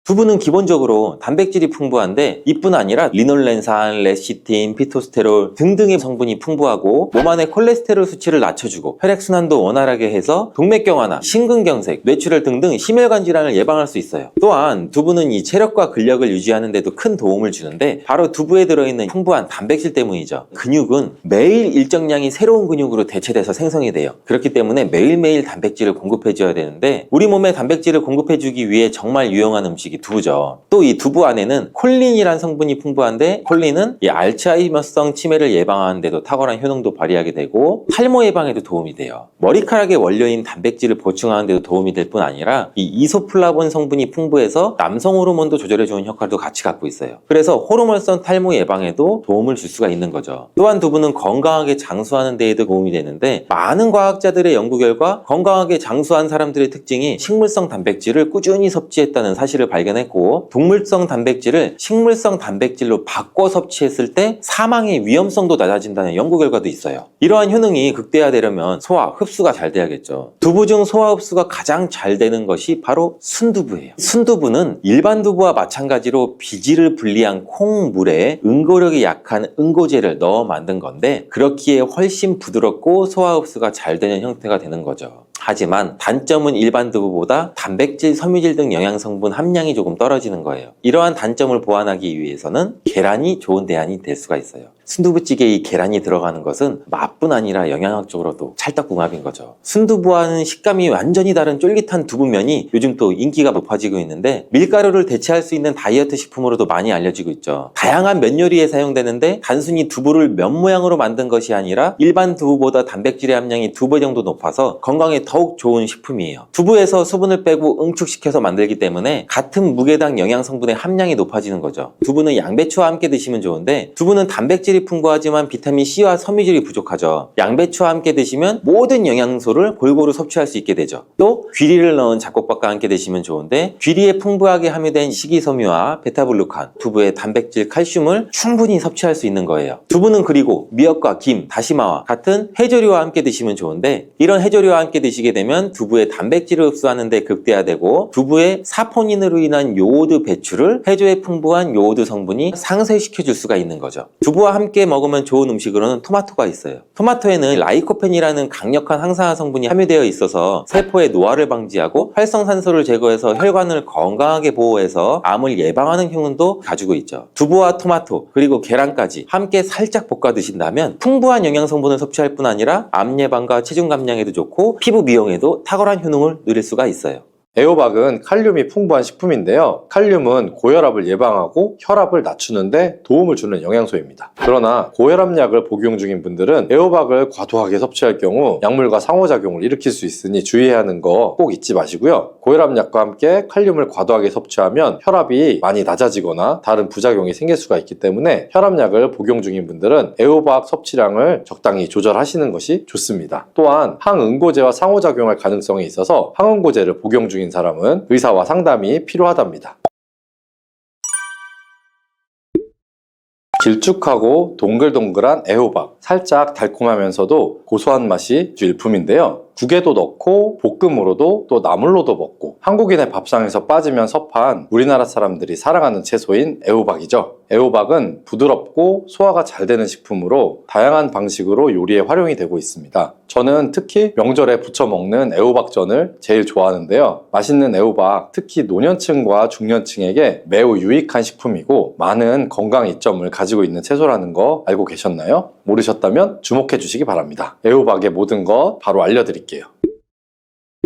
[SPEAKER 1] 두부는 기본적으로 단백질이 풍부한데, 이뿐 아니라 리놀렌산, 레시틴, 피토스테롤 등등의 성분이 풍부하고, 몸 안의 콜레스테롤 수치를 낮춰주고 혈액순환도 원활하게 해서 동맥경화나 심근경색, 뇌출혈 등등 심혈관 질환을 예방할 수 있어요. 또한 두부는 이 체력과 근력을 유지하는 데도 큰 도움을 주는데, 바로 두부에 들어있는 풍부한 단백질 때문이죠. 근육은 매일 일정량이 새로운 근육으로 대체돼서 생성이 돼요. 그렇기 때문에 매일매일 단백질을 공급해줘야 되는데, 우리 몸에 단백질을 공급해주기 위해 정말 유용한 음식이 두부죠. 또 이 두부 안에는 콜린이라는 성분이 풍부한데, 콜린은 이 알츠하이머성 치매를 예방하는 데도 탁월한 효능도 발휘하게 되고, 탈모 예방에도 도움이 돼요. 머리카락의 원료인 단백질을 보충하는 데도 도움이 될 뿐 아니라, 이 이소플라본 성분이 풍부해서 남성 호르몬도 조절해주는 역할도 같이 갖고 있어요. 그래서 호르몬성 탈모 예방에도 도움을 줄 수가 있는 거죠. 또한 두부는 건강하게 장수하는 데에도 도움이 되는데, 많은 과학자들의 연구 결과 건강하게 장수한 사람들의 특징이 식물성 단백질을 꾸준히 섭취했다는 사실을 발견했고, 동물성 단백질을 식물성 단백질로 바꿔 섭취했을 때 사망의 위험성도 낮아진다는 연구 결과도 있어요. 이러한 효능이 극대화되려면 소화, 흡수가 잘 돼야겠죠. 두부 중 소화 흡수가 가장 잘 되는 것이 바로 순두부예요. 순두부는 일반 두부와 마찬가지로 비질을 분리한 콩물에 응고력이 약한 응고제를 넣어 만든 건데, 그렇기에 훨씬 부드럽고 소화 흡수가 잘 되는 형태가 되는 거죠. 하지만 단점은 일반 두부보다 단백질, 섬유질 등 영양성분 함량이 조금 떨어지는 거예요. 이러한 단점을 보완하기 위해서는 계란이 좋은 대안이 될 수가 있어요. 순두부찌개에 이 계란이 들어가는 것은 맛뿐 아니라 영양학적으로도 찰떡궁합인 거죠. 순두부와는 식감이 완전히 다른 쫄깃한 두부면이 요즘 또 인기가 높아지고 있는데, 밀가루를 대체할 수 있는 다이어트 식품으로도 많이 알려지고 있죠. 다양한 면 요리에 사용되는데, 단순히 두부를 면 모양으로 만든 것이 아니라 일반 두부보다 단백질의 함량이 2배 정도 높아서 건강에 더욱 좋은 식품이에요. 두부에서 수분을 빼고 응축시켜서 만들기 때문에 같은 무게당 영양 성분의 함량이 높아지는 거죠. 두부는 양배추와 함께 드시면 좋은데, 두부는 단백질이 풍부하지만 비타민 C와 섬유질이 부족하죠. 양배추와 함께 드시면 모든 영양소를 골고루 섭취할 수 있게 되죠. 또 귀리를 넣은 잡곡밥과 함께 드시면 좋은데, 귀리에 풍부하게 함유된 식이섬유와 베타블루칸, 두부의 단백질, 칼슘을 충분히 섭취할 수 있는 거예요. 두부는 그리고 미역과 김, 다시마와 같은 해조류와 함께 드시면 좋은데, 이런 해조류와 함께 드시게 되면 두부의 단백질을 흡수하는 데 극대화되고, 두부의 사포닌으로 인한 요오드 배출을 해조의 풍부한 요오드 성분이 상쇄시켜 줄 수가 있는 거죠. 두부와 함께 먹으면 좋은 음식으로는 토마토가 있어요. 토마토에는 라이코펜이라는 강력한 항산화 성분이 함유되어 있어서 세포의 노화를 방지하고 활성산소를 제거해서 혈관을 건강하게 보호해서 암을 예방하는 효능도 가지고 있죠. 두부와 토마토 그리고 계란까지 함께 살짝 볶아 드신다면 풍부한 영양 성분을 섭취할 뿐 아니라 암 예방과 체중 감량에도 좋고 피부 미용에도 탁월한 효능을 누릴 수가 있어요.
[SPEAKER 2] 애호박은 칼륨이 풍부한 식품인데요. 칼륨은 고혈압을 예방하고 혈압을 낮추는데 도움을 주는 영양소입니다. 그러나 고혈압약을 복용 중인 분들은 애호박을 과도하게 섭취할 경우 약물과 상호작용을 일으킬 수 있으니 주의해야 하는 거 꼭 잊지 마시고요. 고혈압약과 함께 칼륨을 과도하게 섭취하면 혈압이 많이 낮아지거나 다른 부작용이 생길 수가 있기 때문에 혈압약을 복용 중인 분들은 애호박 섭취량을 적당히 조절하시는 것이 좋습니다. 또한 항응고제와 상호작용할 가능성이 있어서 항응고제를 복용 중인 사람은 의사와 상담이 필요하답니다. 길쭉하고 동글동글한 애호박, 살짝 달콤하면서도 고소한 맛이 일품인데요. 국에도 넣고 볶음으로도 또 나물로도 먹고 한국인의 밥상에서 빠지면 섭한 우리나라 사람들이 사랑하는 채소인 애호박이죠. 애호박은 부드럽고 소화가 잘 되는 식품으로 다양한 방식으로 요리에 활용이 되고 있습니다. 저는 특히 명절에 부쳐 먹는 애호박전을 제일 좋아하는데요. 맛있는 애호박, 특히 노년층과 중년층에게 매우 유익한 식품이고 많은 건강 이점을 가지고 있는 채소라는 거 알고 계셨나요? 모르셨다면 주목해 주시기 바랍니다. 애호박의 모든 것 바로 알려드릴게요.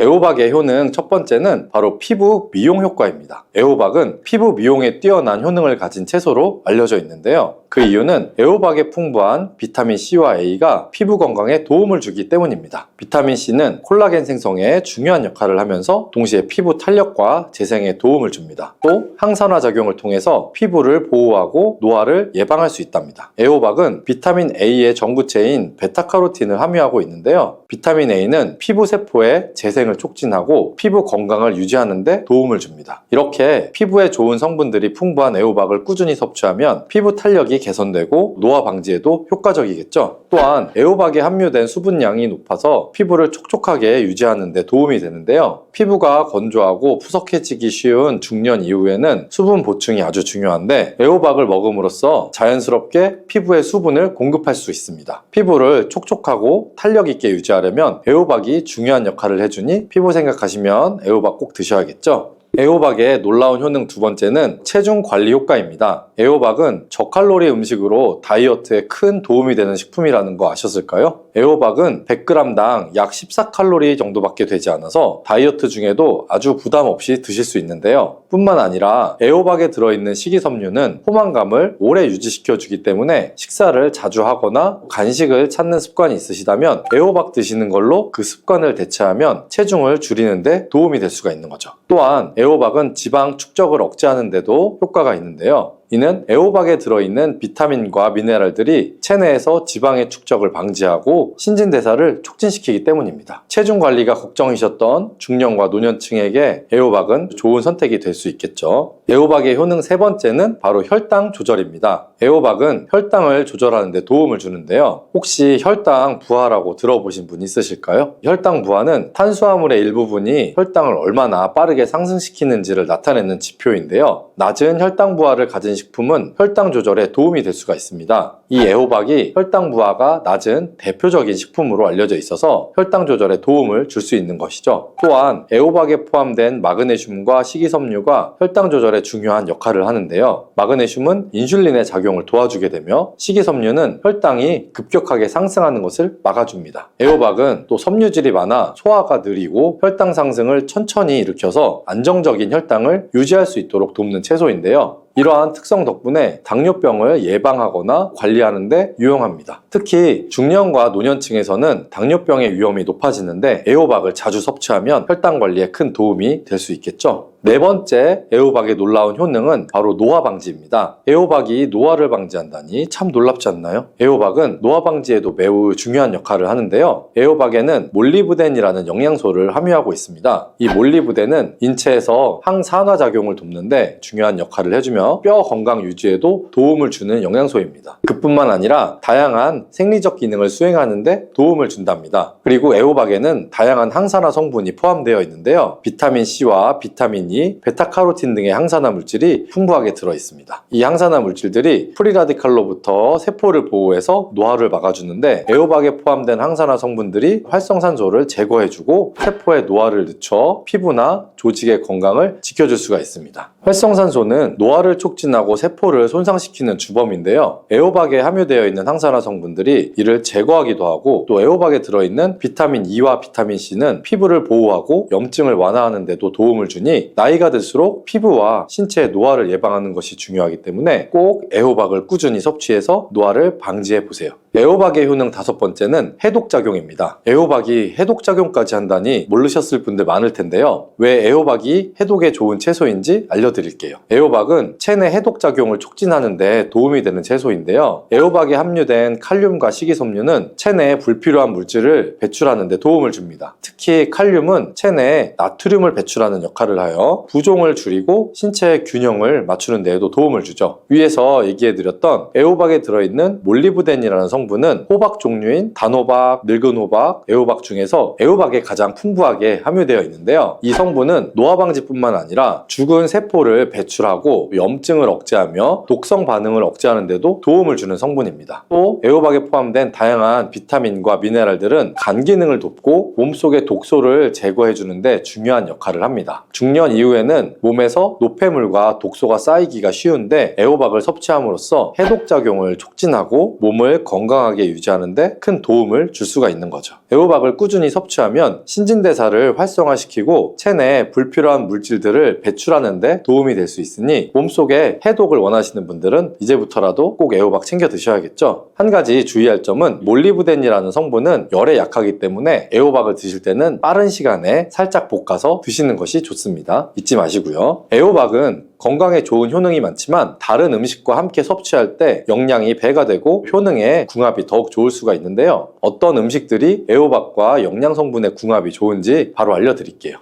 [SPEAKER 2] 애호박의 효능 첫 번째는 바로 피부 미용 효과입니다. 애호박은 피부 미용에 뛰어난 효능을 가진 채소로 알려져 있는데요. 그 이유는 애호박에 풍부한 비타민 C와 A가 피부 건강에 도움을 주기 때문입니다. 비타민 C는 콜라겐 생성에 중요한 역할을 하면서 동시에 피부 탄력과 재생에 도움을 줍니다. 또 항산화 작용을 통해서 피부를 보호하고 노화를 예방할 수 있답니다. 애호박은 비타민 A의 전구체인 베타카로틴을 함유하고 있는데요. 비타민 A는 피부 세포의 재생을 촉진하고 피부 건강을 유지하는 데 도움을 줍니다. 이렇게 피부에 좋은 성분들이 풍부한 애호박을 꾸준히 섭취하면 피부 탄력이 개선되고 노화 방지에도 효과적이겠죠. 또한 애호박에 함유된 수분량이 높아서 피부를 촉촉하게 유지하는 데 도움이 되는데요. 피부가 건조하고 푸석해지기 쉬운 중년 이후에는 수분 보충이 아주 중요한데 애호박을 먹음으로써 자연스럽게 피부에 수분을 공급할 수 있습니다. 피부를 촉촉하고 탄력 있게 유지하려면 애호박이 중요한 역할을 해주니 피부 생각하시면 애호박 꼭 드셔야겠죠. 애호박의 놀라운 효능 두 번째는 체중 관리 효과입니다. 애호박은 저칼로리 음식으로 다이어트에 큰 도움이 되는 식품이라는 거 아셨을까요? 애호박은 100g당 약 14칼로리 정도밖에 되지 않아서 다이어트 중에도 아주 부담 없이 드실 수 있는데요. 뿐만 아니라 애호박에 들어있는 식이섬유는 포만감을 오래 유지시켜주기 때문에 식사를 자주 하거나 간식을 찾는 습관이 있으시다면 애호박 드시는 걸로 그 습관을 대체하면 체중을 줄이는 데 도움이 될 수가 있는 거죠. 또한 애호박은 지방 축적을 억제하는 데도 효과가 있는데요. 이는 애호박에 들어있는 비타민과 미네랄들이 체내에서 지방의 축적을 방지하고 신진대사를 촉진시키기 때문입니다. 체중 관리가 걱정이셨던 중년과 노년층에게 애호박은 좋은 선택이 될 수 있겠죠. 애호박의 효능 세 번째는 바로 혈당 조절입니다. 애호박은 혈당을 조절하는 데 도움을 주는데요. 혹시 혈당 부하라고 들어보신 분 있으실까요? 혈당 부하는 탄수화물의 일부분이 혈당을 얼마나 빠르게 상승시키는지를 나타내는 지표인데요. 낮은 혈당 부하를 가진 식품은 혈당 조절에 도움이 될 수가 있습니다. 이 애호박이 혈당 부하가 낮은 대표적인 식품으로 알려져 있어서 혈당 조절에 도움을 줄 수 있는 것이죠. 또한 애호박에 포함된 마그네슘과 식이섬유가 혈당 조절에 중요한 역할을 하는데요. 마그네슘은 인슐린의 작용을 도와주게 되며 식이섬유는 혈당이 급격하게 상승하는 것을 막아줍니다. 애호박은 또 섬유질이 많아 소화가 느리고 혈당 상승을 천천히 일으켜서 안정적인 혈당을 유지할 수 있도록 돕는 채소인데요. 이러한 특성 덕분에 당뇨병을 예방하거나 관리하는 데 유용합니다. 특히 중년과 노년층에서는 당뇨병의 위험이 높아지는데 애호박을 자주 섭취하면 혈당 관리에 큰 도움이 될 수 있겠죠. 네 번째 애호박의 놀라운 효능은 바로 노화 방지입니다. 애호박이 노화를 방지한다니 참 놀랍지 않나요? 애호박은 노화 방지에도 매우 중요한 역할을 하는데요. 애호박에는 몰리브덴이라는 영양소를 함유하고 있습니다. 이 몰리브덴은 인체에서 항산화 작용을 돕는데 중요한 역할을 해주며 뼈 건강 유지에도 도움을 주는 영양소입니다. 그뿐만 아니라 다양한 생리적 기능을 수행하는 데 도움을 준답니다. 그리고 애호박에는 다양한 항산화 성분이 포함되어 있는데요. 비타민 C와 비타민 E, 베타카로틴 등의 항산화 물질이 풍부하게 들어있습니다. 이 항산화 물질들이 프리라디칼로부터 세포를 보호해서 노화를 막아주는데 애호박에 포함된 항산화 성분들이 활성산소를 제거해주고 세포의 노화를 늦춰 피부나 조직의 건강을 지켜줄 수가 있습니다. 활성산소는 노화를 촉진하고 세포를 손상시키는 주범인데요. 애호박에 함유되어 있는 항산화 성분들이 이를 제거하기도 하고 또 애호박에 들어있는 비타민 E와 비타민 C는 피부를 보호하고 염증을 완화하는 데도 도움을 주니 나이가 들수록 피부와 신체의 노화를 예방하는 것이 중요하기 때문에 꼭 애호박을 꾸준히 섭취해서 노화를 방지해 보세요. 애호박의 효능 다섯 번째는 해독작용입니다. 애호박이 해독작용까지 한다니 모르셨을 분들 많을 텐데요. 왜 애호박이 해독에 좋은 채소인지 알려드릴게요. 애호박은 체내 해독작용을 촉진하는 데 도움이 되는 채소인데요. 애호박에 함유된 칼륨과 식이섬유는 체내에 불필요한 물질을 배출하는 데 도움을 줍니다. 특히 칼륨은 체내에 나트륨을 배출하는 역할을 하여 부종을 줄이고 신체의 균형을 맞추는 데에도 도움을 주죠. 위에서 얘기해드렸던 애호박에 들어있는 몰리브덴이라는 성분은 호박 종류인 단호박, 늙은 호박, 애호박 중에서 애호박에 가장 풍부하게 함유되어 있는데요. 이 성분은 노화 방지뿐만 아니라 죽은 세포를 배출하고 염증을 억제하며 독성 반응을 억제하는 데도 도움을 주는 성분입니다. 또 애호박에 포함된 다양한 비타민과 미네랄들은 간 기능을 돕고 몸속의 독소를 제거해 주는데 중요한 역할을 합니다. 중년 이후에는 몸에서 노폐물과 독소가 쌓이기가 쉬운데 애호박을 섭취함으로써 해독작용을 촉진하고 몸을 건강하게 건강하게 유지하는데 큰 도움을 줄 수가 있는 거죠. 애호박을 꾸준히 섭취하면 신진대사를 활성화시키고 체내에 불필요한 물질들을 배출하는 데 도움이 될 수 있으니 몸속에 해독을 원하시는 분들은 이제부터라도 꼭 애호박 챙겨 드셔야겠죠. 한 가지 주의할 점은 몰리브덴이라는 성분은 열에 약하기 때문에 애호박을 드실 때는 빠른 시간에 살짝 볶아서 드시는 것이 좋습니다. 잊지 마시고요. 애호박은 건강에 좋은 효능이 많지만 다른 음식과 함께 섭취할 때 영양이 배가 되고 효능의 궁합이 더욱 좋을 수가 있는데요. 어떤 음식들이 애호박과 영양 성분의 궁합이 좋은지 바로 알려드릴게요.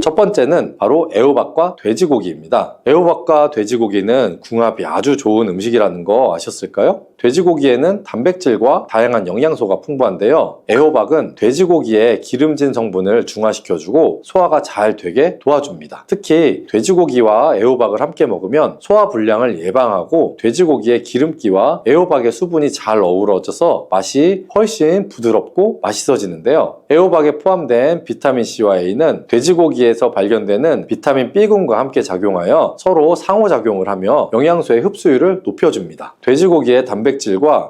[SPEAKER 2] 첫 번째는 바로 애호박과 돼지고기입니다. 애호박과 돼지고기는 궁합이 아주 좋은 음식이라는 거 아셨을까요? 돼지고기에는 단백질과 다양한 영양소가 풍부한데요. 애호박은 돼지고기의 기름진 성분을 중화시켜주고 소화가 잘 되게 도와줍니다. 특히 돼지고기와 애호박을 함께 먹으면 소화불량을 예방하고 돼지고기의 기름기와 애호박의 수분이 잘 어우러져서 맛이 훨씬 부드럽고 맛있어지는데요. 애호박에 포함된 비타민C와 A는 돼지고기에서 발견되는 비타민 B군과 함께 작용하여 서로 상호작용을 하며 영양소의 흡수율을 높여줍니다. 돼지고기의 단백질과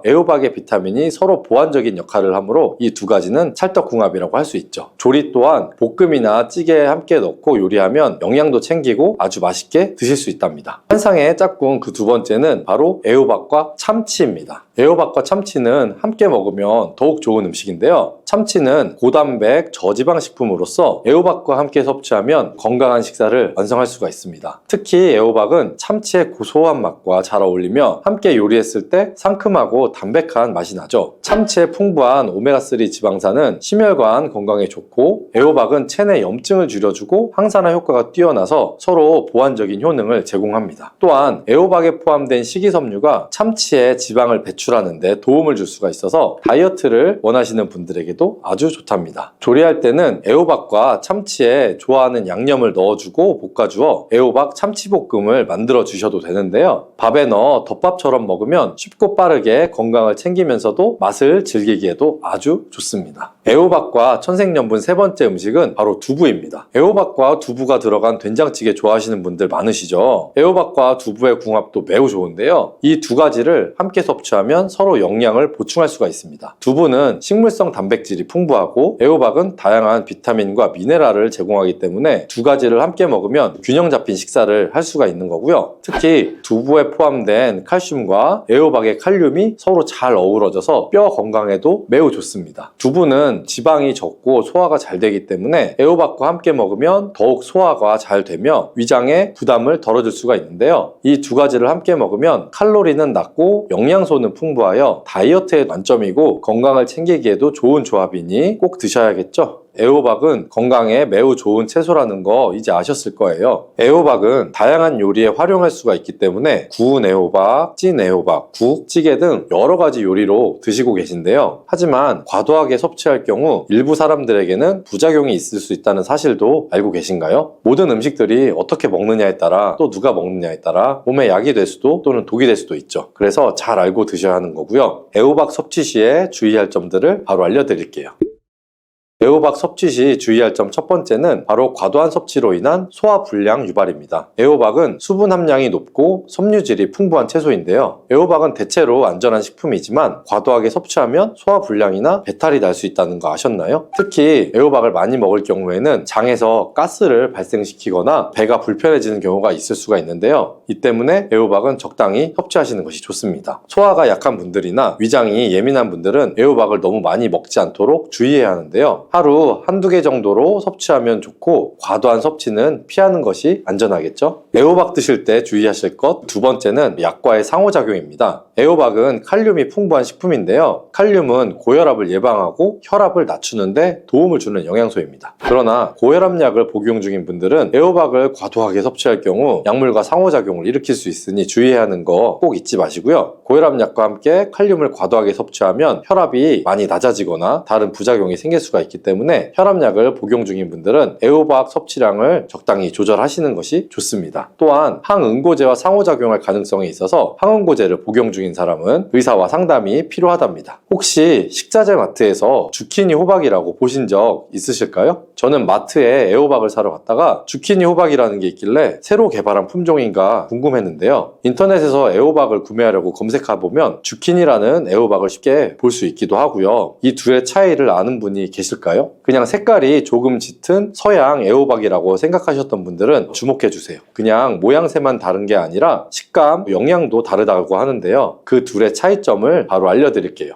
[SPEAKER 2] 애호박의 비타민이 서로 보완적인 역할을 하므로 이 두 가지는 찰떡궁합이라고 할 수 있죠. 조리 또한 볶음이나 찌개에 함께 넣고 요리하면 영양도 챙기고 아주 맛있게 드실 수 있답니다. 한상의 짝꿍 그 두 번째는 바로 애호박과 참치입니다. 애호박과 참치는 함께 먹으면 더욱 좋은 음식인데요. 참치는 고단백, 저지방 식품으로서 애호박과 함께 섭취하면 건강한 식사를 완성할 수가 있습니다. 특히 애호박은 참치의 고소한 맛과 잘 어울리며 함께 요리했을 때 상큼하고 담백한 맛이 나죠. 참치의 풍부한 오메가3 지방산은 심혈관 건강에 좋고 애호박은 체내 염증을 줄여주고 항산화 효과가 뛰어나서 서로 보완적인 효능을 제공합니다. 또한 애호박에 포함된 식이섬유가 참치의 지방을 배출하는 데 도움을 줄 수가 있어서 다이어트를 원하시는 분들에게도 아주 좋답니다. 조리할 때는 애호박과 참치에 좋아하는 양념을 넣어주고 볶아주어 애호박 참치볶음을 만들어 주셔도 되는데요. 밥에 넣어 덮밥처럼 먹으면 쉽고 빠르게 건강을 챙기면서도 맛을 즐기기에도 아주 좋습니다. 애호박과 천생연분 세 번째 음식은 바로 두부입니다. 애호박과 두부가 들어간 된장찌개 좋아하시는 분들 많으시죠? 애호박과 두부의 궁합도 매우 좋은데요. 이 두 가지를 함께 섭취하면 서로 영양을 보충할 수가 있습니다. 두부는 식물성 단백질이 풍부하고 애호박은 다양한 비타민과 미네랄을 제공하기 때문에 두 가지를 함께 먹으면 균형 잡힌 식사를 할 수가 있는 거고요. 특히 두부에 포함된 칼슘과 애호박의 칼륨이 서로 잘 어우러져서 뼈 건강에도 매우 좋습니다. 두부는 지방이 적고 소화가 잘 되기 때문에 애호박과 함께 먹으면 더욱 소화가 잘 되며 위장에 부담을 덜어줄 수가 있는데요. 이 두 가지를 함께 먹으면 칼로리는 낮고 영양소는 풍부하여 다이어트에 만점이고 건강을 챙기기에도 좋은 조합이니 꼭 드셔야겠죠? 애호박은 건강에 매우 좋은 채소라는 거 이제 아셨을 거예요. 애호박은 다양한 요리에 활용할 수가 있기 때문에 구운 애호박, 찐 애호박, 국, 찌개 등 여러 가지 요리로 드시고 계신데요. 하지만 과도하게 섭취할 경우 일부 사람들에게는 부작용이 있을 수 있다는 사실도 알고 계신가요? 모든 음식들이 어떻게 먹느냐에 따라 또 누가 먹느냐에 따라 몸에 약이 될 수도 또는 독이 될 수도 있죠. 그래서 잘 알고 드셔야 하는 거고요. 애호박 섭취 시에 주의할 점들을 바로 알려드릴게요. 애호박 섭취 시 주의할 점 첫 번째는 바로 과도한 섭취로 인한 소화불량 유발입니다. 애호박은 수분 함량이 높고 섬유질이 풍부한 채소인데요. 애호박은 대체로 안전한 식품이지만 과도하게 섭취하면 소화불량이나 배탈이 날 수 있다는 거 아셨나요? 특히 애호박을 많이 먹을 경우에는 장에서 가스를 발생시키거나 배가 불편해지는 경우가 있을 수가 있는데요. 이 때문에 애호박은 적당히 섭취하시는 것이 좋습니다. 소화가 약한 분들이나 위장이 예민한 분들은 애호박을 너무 많이 먹지 않도록 주의해야 하는데요. 하루 한두 개 정도로 섭취하면 좋고 과도한 섭취는 피하는 것이 안전하겠죠? 애호박 드실 때 주의하실 것 두 번째는 약과의 상호작용입니다. 애호박은 칼륨이 풍부한 식품인데요. 칼륨은 고혈압을 예방하고 혈압을 낮추는데 도움을 주는 영양소입니다. 그러나 고혈압약을 복용 중인 분들은 애호박을 과도하게 섭취할 경우 약물과 상호작용을 일으킬 수 있으니 주의해야 하는 거 꼭 잊지 마시고요. 고혈압약과 함께 칼륨을 과도하게 섭취하면 혈압이 많이 낮아지거나 다른 부작용이 생길 수가 있기 때문에 혈압약을 복용 중인 분들은 애호박 섭취량을 적당히 조절하시는 것이 좋습니다. 또한 항응고제와 상호작용할 가능성이 있어서 항응고제를 복용 중인 사람은 의사와 상담이 필요하답니다. 혹시 식자재 마트에서 주키니 호박이라고 보신 적 있으실까요? 저는 마트에 애호박을 사러 갔다가 주키니 호박이라는 게 있길래 새로 개발한 품종인가 궁금했는데요. 인터넷에서 애호박을 구매하려고 검색해보면 주키니라는 애호박을 쉽게 볼 수 있기도 하고요. 이 둘의 차이를 아는 분이 계실까요? 그냥 색깔이 조금 짙은 서양 애호박이라고 생각하셨던 분들은 주목해주세요. 그냥 모양새만 다른 게 아니라 식감, 영양도 다르다고 하는데요. 그 둘의 차이점을 바로 알려드릴게요.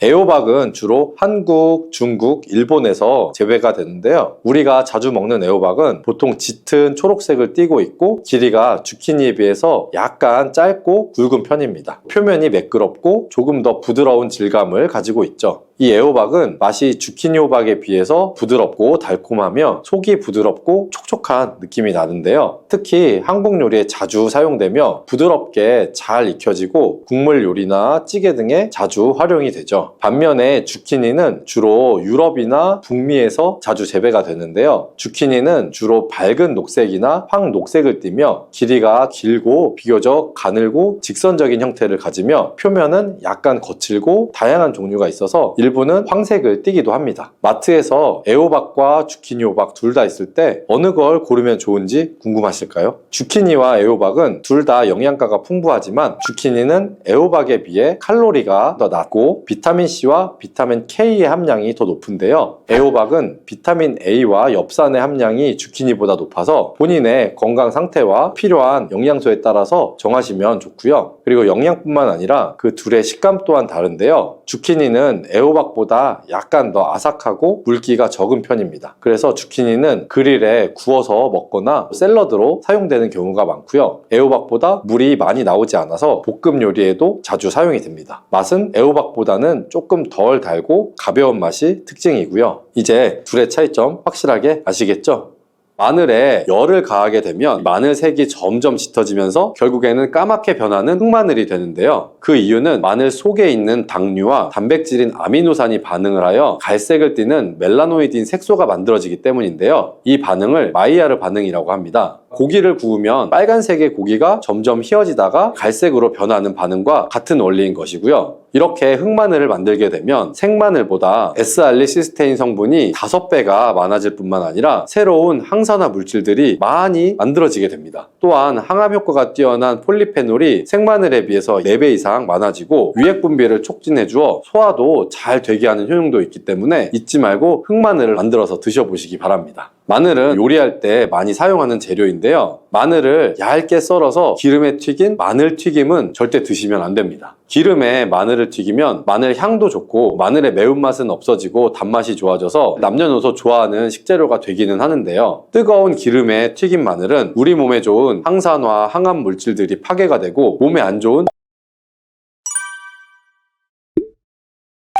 [SPEAKER 2] 애호박은 주로 한국, 중국, 일본에서 재배가 되는데요. 우리가 자주 먹는 애호박은 보통 짙은 초록색을 띠고 있고 길이가 주키니에 비해서 약간 짧고 굵은 편입니다. 표면이 매끄럽고 조금 더 부드러운 질감을 가지고 있죠. 이 애호박은 맛이 주키니 호박에 비해서 부드럽고 달콤하며 속이 부드럽고 촉촉한 느낌이 나는데요. 특히 한국 요리에 자주 사용되며 부드럽게 잘 익혀지고 국물 요리나 찌개 등에 자주 활용이 되죠. 반면에 주키니는 주로 유럽이나 북미에서 자주 재배가 되는데요. 주키니는 주로 밝은 녹색이나 황녹색을 띠며 길이가 길고 비교적 가늘고 직선적인 형태를 가지며 표면은 약간 거칠고 다양한 종류가 있어서 일부는 황색을 띠기도 합니다. 마트에서 애호박과 주키니 호박 둘 다 있을 때 어느 걸 고르면 좋은지 궁금하실까요? 주키니와 애호박은 둘 다 영양가가 풍부하지만 주키니는 애호박에 비해 칼로리가 더 낮고 비타민C와 비타민 K의 함량이 더 높은데요. 애호박은 비타민 A와 엽산의 함량이 주키니보다 높아서 본인의 건강 상태와 필요한 영양소에 따라서 정하시면 좋고요. 그리고 영양뿐만 아니라 그 둘의 식감 또한 다른데요. 주키니는 애호박보다 약간 더 아삭하고 물기가 적은 편입니다. 그래서 주키니는 그릴에 구워서 먹거나 샐러드로 사용되는 경우가 많고요. 애호박보다 물이 많이 나오지 않아서 볶음 요리에도 자주 사용이 됩니다. 맛은 애호박보다는 조금 덜 달고 가벼운 맛이 특징이고요. 이제 둘의 차이점 확실하게 아시겠죠? 마늘에 열을 가하게 되면 마늘 색이 점점 짙어지면서 결국에는 까맣게 변하는 흑마늘이 되는데요. 그 이유는 마늘 속에 있는 당류와 단백질인 아미노산이 반응을 하여 갈색을 띠는 멜라노이드인 색소가 만들어지기 때문인데요. 이 반응을 마이야르 반응이라고 합니다. 고기를 구우면 빨간색의 고기가 점점 휘어지다가 갈색으로 변하는 반응과 같은 원리인 것이고요. 이렇게 흑마늘을 만들게 되면 생마늘보다 S알리시스테인 성분이 5배가 많아질 뿐만 아니라 새로운 항산화 물질들이 많이 만들어지게 됩니다. 또한 항암 효과가 뛰어난 폴리페놀이 생마늘에 비해서 4배 이상 많아지고 유액 분비를 촉진해주어 소화도 잘 되게 하는 효능도 있기 때문에 잊지 말고 흑마늘을 만들어서 드셔보시기 바랍니다. 마늘은 요리할 때 많이 사용하는 재료인데요. 마늘을 얇게 썰어서 기름에 튀긴 마늘 튀김은 절대 드시면 안 됩니다. 기름에 마늘을 튀기면 마늘 향도 좋고 마늘의 매운맛은 없어지고 단맛이 좋아져서 남녀노소 좋아하는 식재료가 되기는 하는데요. 뜨거운 기름에 튀긴 마늘은 우리 몸에 좋은 항산화, 항암 물질들이 파괴가 되고 몸에 안 좋은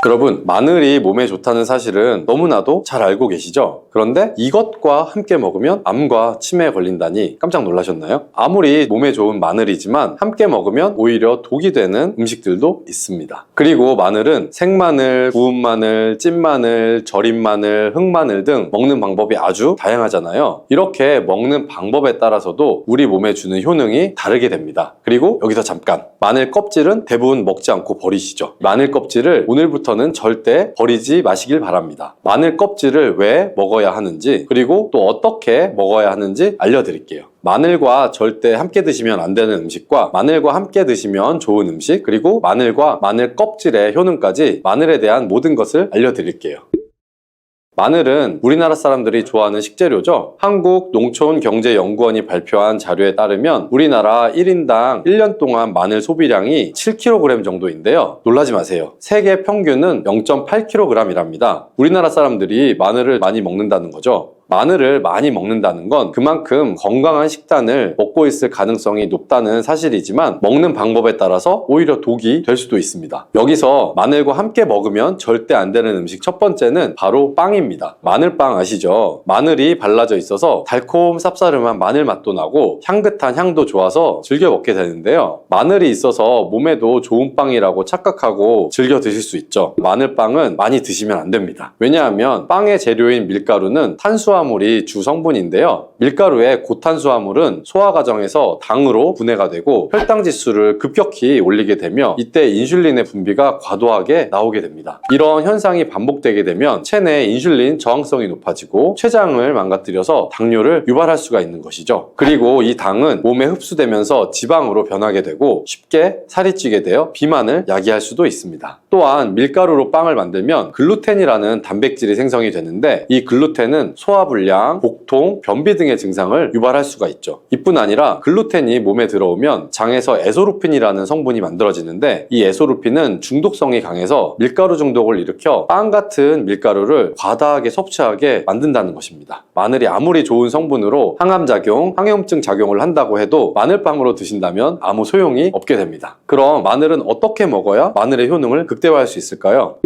[SPEAKER 2] 여러분, 마늘이 몸에 좋다는 사실은 너무나도 잘 알고 계시죠? 그런데 이것과 함께 먹으면 암과 치매에 걸린다니 깜짝 놀라셨나요? 아무리 몸에 좋은 마늘이지만 함께 먹으면 오히려 독이 되는 음식들도 있습니다. 그리고 마늘은 생마늘, 구운 마늘, 찐 마늘, 절인 마늘, 흑마늘 등 먹는 방법이 아주 다양하잖아요. 이렇게 먹는 방법에 따라서도 우리 몸에 주는 효능이 다르게 됩니다. 그리고 여기서 잠깐, 마늘 껍질은 대부분 먹지 않고 버리시죠. 마늘 껍질을 오늘부터는 절대 버리지 마시길 바랍니다. 마늘 껍질을 왜 먹어야 하는지 그리고 또 어떻게 먹어야 하는지 알려드릴게요. 마늘과 절대 함께 드시면 안 되는 음식과 마늘과 함께 드시면 좋은 음식 그리고 마늘과 마늘 껍질의 효능까지 마늘에 대한 모든 것을 알려드릴게요. 마늘은 우리나라 사람들이 좋아하는 식재료죠. 한국농촌경제연구원이 발표한 자료에 따르면 우리나라 1인당 1년 동안 마늘 소비량이 7kg 정도인데요. 놀라지 마세요. 세계 평균은 0.8kg이랍니다. 우리나라 사람들이 마늘을 많이 먹는다는 거죠. 마늘을 많이 먹는다는 건 그만큼 건강한 식단을 먹고 있을 가능성이 높다는 사실이지만 먹는 방법에 따라서 오히려 독이 될 수도 있습니다. 여기서 마늘과 함께 먹으면 절대 안 되는 음식 첫 번째는 바로 빵입니다. 마늘빵 아시죠? 마늘이 발라져 있어서 달콤 쌉싸름한 마늘 맛도 나고 향긋한 향도 좋아서 즐겨 먹게 되는데요. 마늘이 있어서 몸에도 좋은 빵이라고 착각하고 즐겨 드실 수 있죠. 마늘빵은 많이 드시면 안 됩니다. 왜냐하면 빵의 재료인 밀가루는 탄수화물이 주 성분인데요. 밀가루의 고탄수화물은 소화 과정에서 당으로 분해가 되고 혈당 지수를 급격히 올리게 되며 이때 인슐린의 분비가 과도하게 나오게 됩니다. 이런 현상이 반복되게 되면 체내 인슐린 저항성이 높아지고 췌장을 망가뜨려서 당뇨를 유발할 수가 있는 것이죠. 그리고 이 당은 몸에 흡수되면서 지방으로 변하게 되고 쉽게 살이 찌게 되어 비만을 야기할 수도 있습니다. 또한 밀가루로 빵을 만들면 글루텐이라는 단백질이 생성이 되는데 이 글루텐은 소화불량, 복통, 변비 등의 증상을 유발할 수가 있죠. 이뿐 아니라 글루텐이 몸에 들어오면 장에서 에소루핀이라는 성분이 만들어지는데 이 에소루핀은 중독성이 강해서 밀가루 중독을 일으켜 빵 같은 밀가루를 과다하게 섭취하게 만든다는 것입니다. 마늘이 아무리 좋은 성분으로 항암작용, 항염증 작용을 한다고 해도 마늘빵으로 드신다면 아무 소용이 없게 됩니다. 그럼 마늘은 어떻게 먹어야 마늘의 효능을 극대화할 수 있을까요?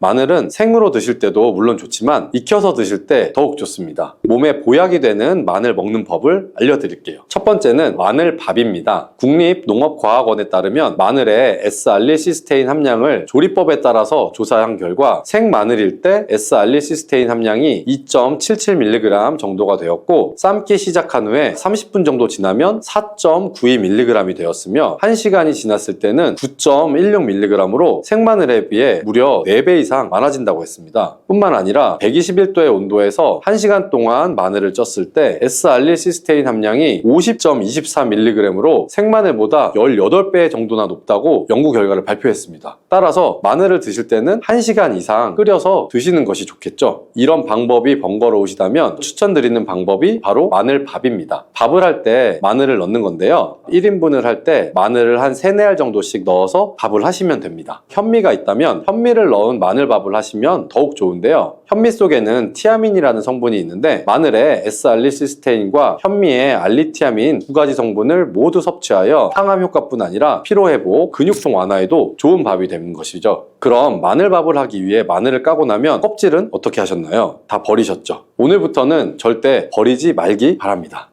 [SPEAKER 2] 마늘은 생으로 드실 때도 물론 좋지만 익혀서 드실 때 더욱 좋습니다. 몸에 보약이 되는 마늘 먹는 법을 알려드릴게요. 첫 번째는 마늘밥입니다. 국립농업과학원에 따르면 마늘의 S알릴시스테인 함량을 조리법에 따라서 조사한 결과 생마늘일 때 S알릴시스테인 함량이 2.77mg 정도가 되었고 삶기 시작한 후에 30분 정도 지나면 4.92mg이 되었으며 1시간이 지났을 때는 9.16mg으로 생마늘에 비해 무려 4배 이상 많아진다고 했습니다. 뿐만 아니라 121도의 온도에서 1시간 동안 마늘을 쪘을 때 S알릴시스테인 함량이 50.24mg으로 생마늘보다 18배 정도나 높다고 연구 결과를 발표했습니다. 따라서 마늘을 드실 때는 1시간 이상 끓여서 드시는 것이 좋겠죠. 이런 방법이 번거로우시다면 추천드리는 방법이 바로 마늘밥입니다. 밥을 할 때 마늘을 넣는 건데요. 1인분을 할 때 마늘을 한 3, 4알 정도씩 넣어서 밥을 하시면 됩니다. 현미가 있다면 현미를 넣은 마늘밥을 하시면 더욱 좋은데요. 현미 속에는 티아민이라는 성분이 있는데 마늘의 S알릴시스테인과 현미의 알리티아민 두 가지 성분을 모두 섭취하여 항암 효과뿐 아니라 피로회복, 근육통 완화에도 좋은 밥이 되는 것이죠. 그럼 마늘밥을 하기 위해 마늘을 까고 나면 껍질은 어떻게 하셨나요? 다 버리셨죠? 오늘부터는 절대 버리지 말기 바랍니다.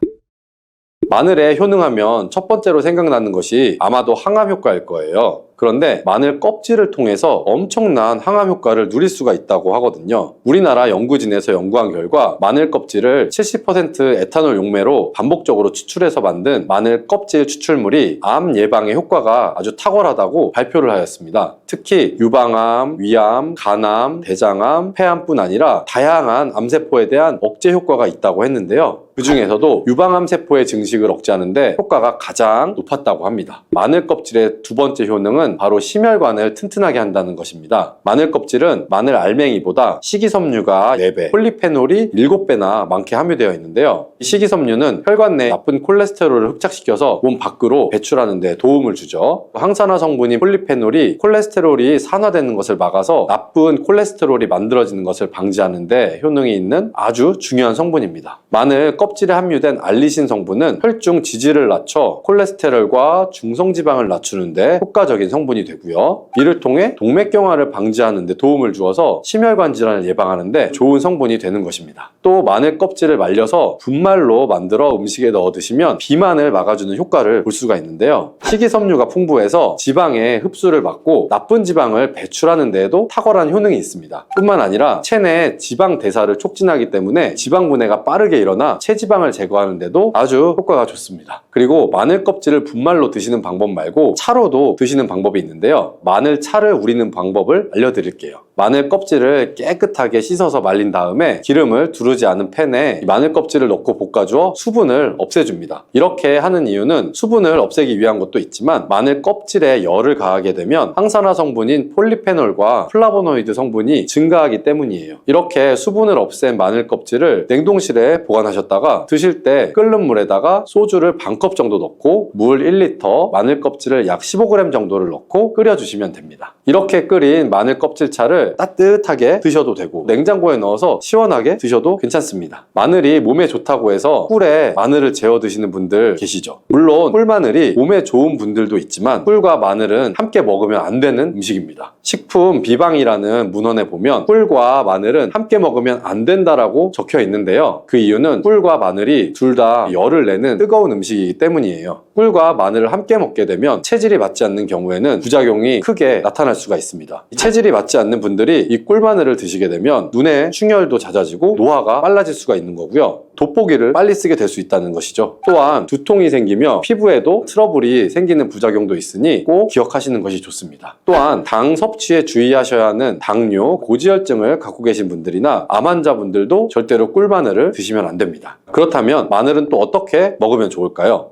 [SPEAKER 2] 마늘에 효능하면 첫 번째로 생각나는 것이 아마도 항암 효과일 거예요. 그런데 마늘 껍질을 통해서 엄청난 항암 효과를 누릴 수가 있다고 하거든요. 우리나라 연구진에서 연구한 결과 마늘 껍질을 70% 에탄올 용매로 반복적으로 추출해서 만든 마늘 껍질 추출물이 암 예방에 효과가 아주 탁월하다고 발표를 하였습니다. 특히 유방암, 위암, 간암, 대장암, 폐암뿐 아니라 다양한 암세포에 대한 억제 효과가 있다고 했는데요. 그 중에서도 유방암 세포의 증식을 억제하는데 효과가 가장 높았다고 합니다. 마늘 껍질의 두 번째 효능은 바로 심혈관을 튼튼하게 한다는 것입니다. 마늘 껍질은 마늘 알맹이보다 식이섬유가 4배, 폴리페놀이 7배나 많게 함유되어 있는데요. 이 식이섬유는 혈관 내 나쁜 콜레스테롤을 흡착시켜서 몸 밖으로 배출하는 데 도움을 주죠. 항산화 성분인 폴리페놀이 콜레스테롤이 산화되는 것을 막아서 나쁜 콜레스테롤이 만들어지는 것을 방지하는 데 효능이 있는 아주 중요한 성분입니다. 마늘 껍질에 함유된 알리신 성분은 혈중 지질을 낮춰 콜레스테롤과 중성지방을 낮추는데 효과적인 성분이 되고요. 이를 통해 동맥경화를 방지하는 데 도움을 주어서 심혈관 질환을 예방하는 데 좋은 성분이 되는 것입니다. 또 마늘 껍질을 말려서 분말로 만들어 음식에 넣어 드시면 비만을 막아주는 효과를 볼 수가 있는데요. 식이섬유가 풍부해서 지방의 흡수를 막고 나쁜 지방을 배출하는 데에도 탁월한 효능이 있습니다. 뿐만 아니라 체내 지방 대사를 촉진하기 때문에 지방 분해가 빠르게 일어나 체지방을 제거하는 데도 아주 효과가 좋습니다. 그리고 마늘 껍질을 분말로 드시는 방법 말고 차로도 드시는 방법이 있는데요. 마늘 차를 우리는 방법을 알려드릴게요. 마늘 껍질을 깨끗하게 씻어서 말린 다음에 기름을 두르지 않은 팬에 마늘 껍질을 넣고 볶아주어 수분을 없애줍니다. 이렇게 하는 이유는 수분을 없애기 위한 것도 있지만 마늘 껍질에 열을 가하게 되면 항산화 성분인 폴리페놀과 플라보노이드 성분이 증가하기 때문이에요. 이렇게 수분을 없앤 마늘 껍질을 냉동실에 보관하셨다가 넣었다가 드실 때 끓는 물에다가 소주를 반 컵 정도 넣고 물 1리터, 마늘 껍질을 약 15g 정도를 넣고 끓여주시면 됩니다. 이렇게 끓인 마늘 껍질차를 따뜻하게 드셔도 되고 냉장고에 넣어서 시원하게 드셔도 괜찮습니다. 마늘이 몸에 좋다고 해서 꿀에 마늘을 재워 드시는 분들 계시죠. 물론 꿀마늘이 몸에 좋은 분들도 있지만 꿀과 마늘은 함께 먹으면 안 되는 음식입니다. 식품 비방이라는 문헌에 보면 꿀과 마늘은 함께 먹으면 안 된다라고 적혀 있는데요. 그 이유는 꿀과 마늘이 둘 다 열을 내는 뜨거운 음식이기 때문이에요. 꿀과 마늘을 함께 먹게 되면 체질이 맞지 않는 경우에는 부작용이 크게 나타날 수가 있습니다. 이 체질이 맞지 않는 분들이 이 꿀마늘을 드시게 되면 눈의 충혈도 잦아지고 노화가 빨라질 수가 있는 거고요. 돋보기를 빨리 쓰게 될 수 있다는 것이죠. 또한 두통이 생기며 피부에도 트러블이 생기는 부작용도 있으니 꼭 기억하시는 것이 좋습니다. 또한 당 섭취에 주의하셔야 하는 당뇨, 고지혈증을 갖고 계신 분들이나 암 환자분들도 절대로 꿀마늘을 드시면 안 됩니다. 그렇다면 마늘은 또 어떻게 먹으면 좋을까요?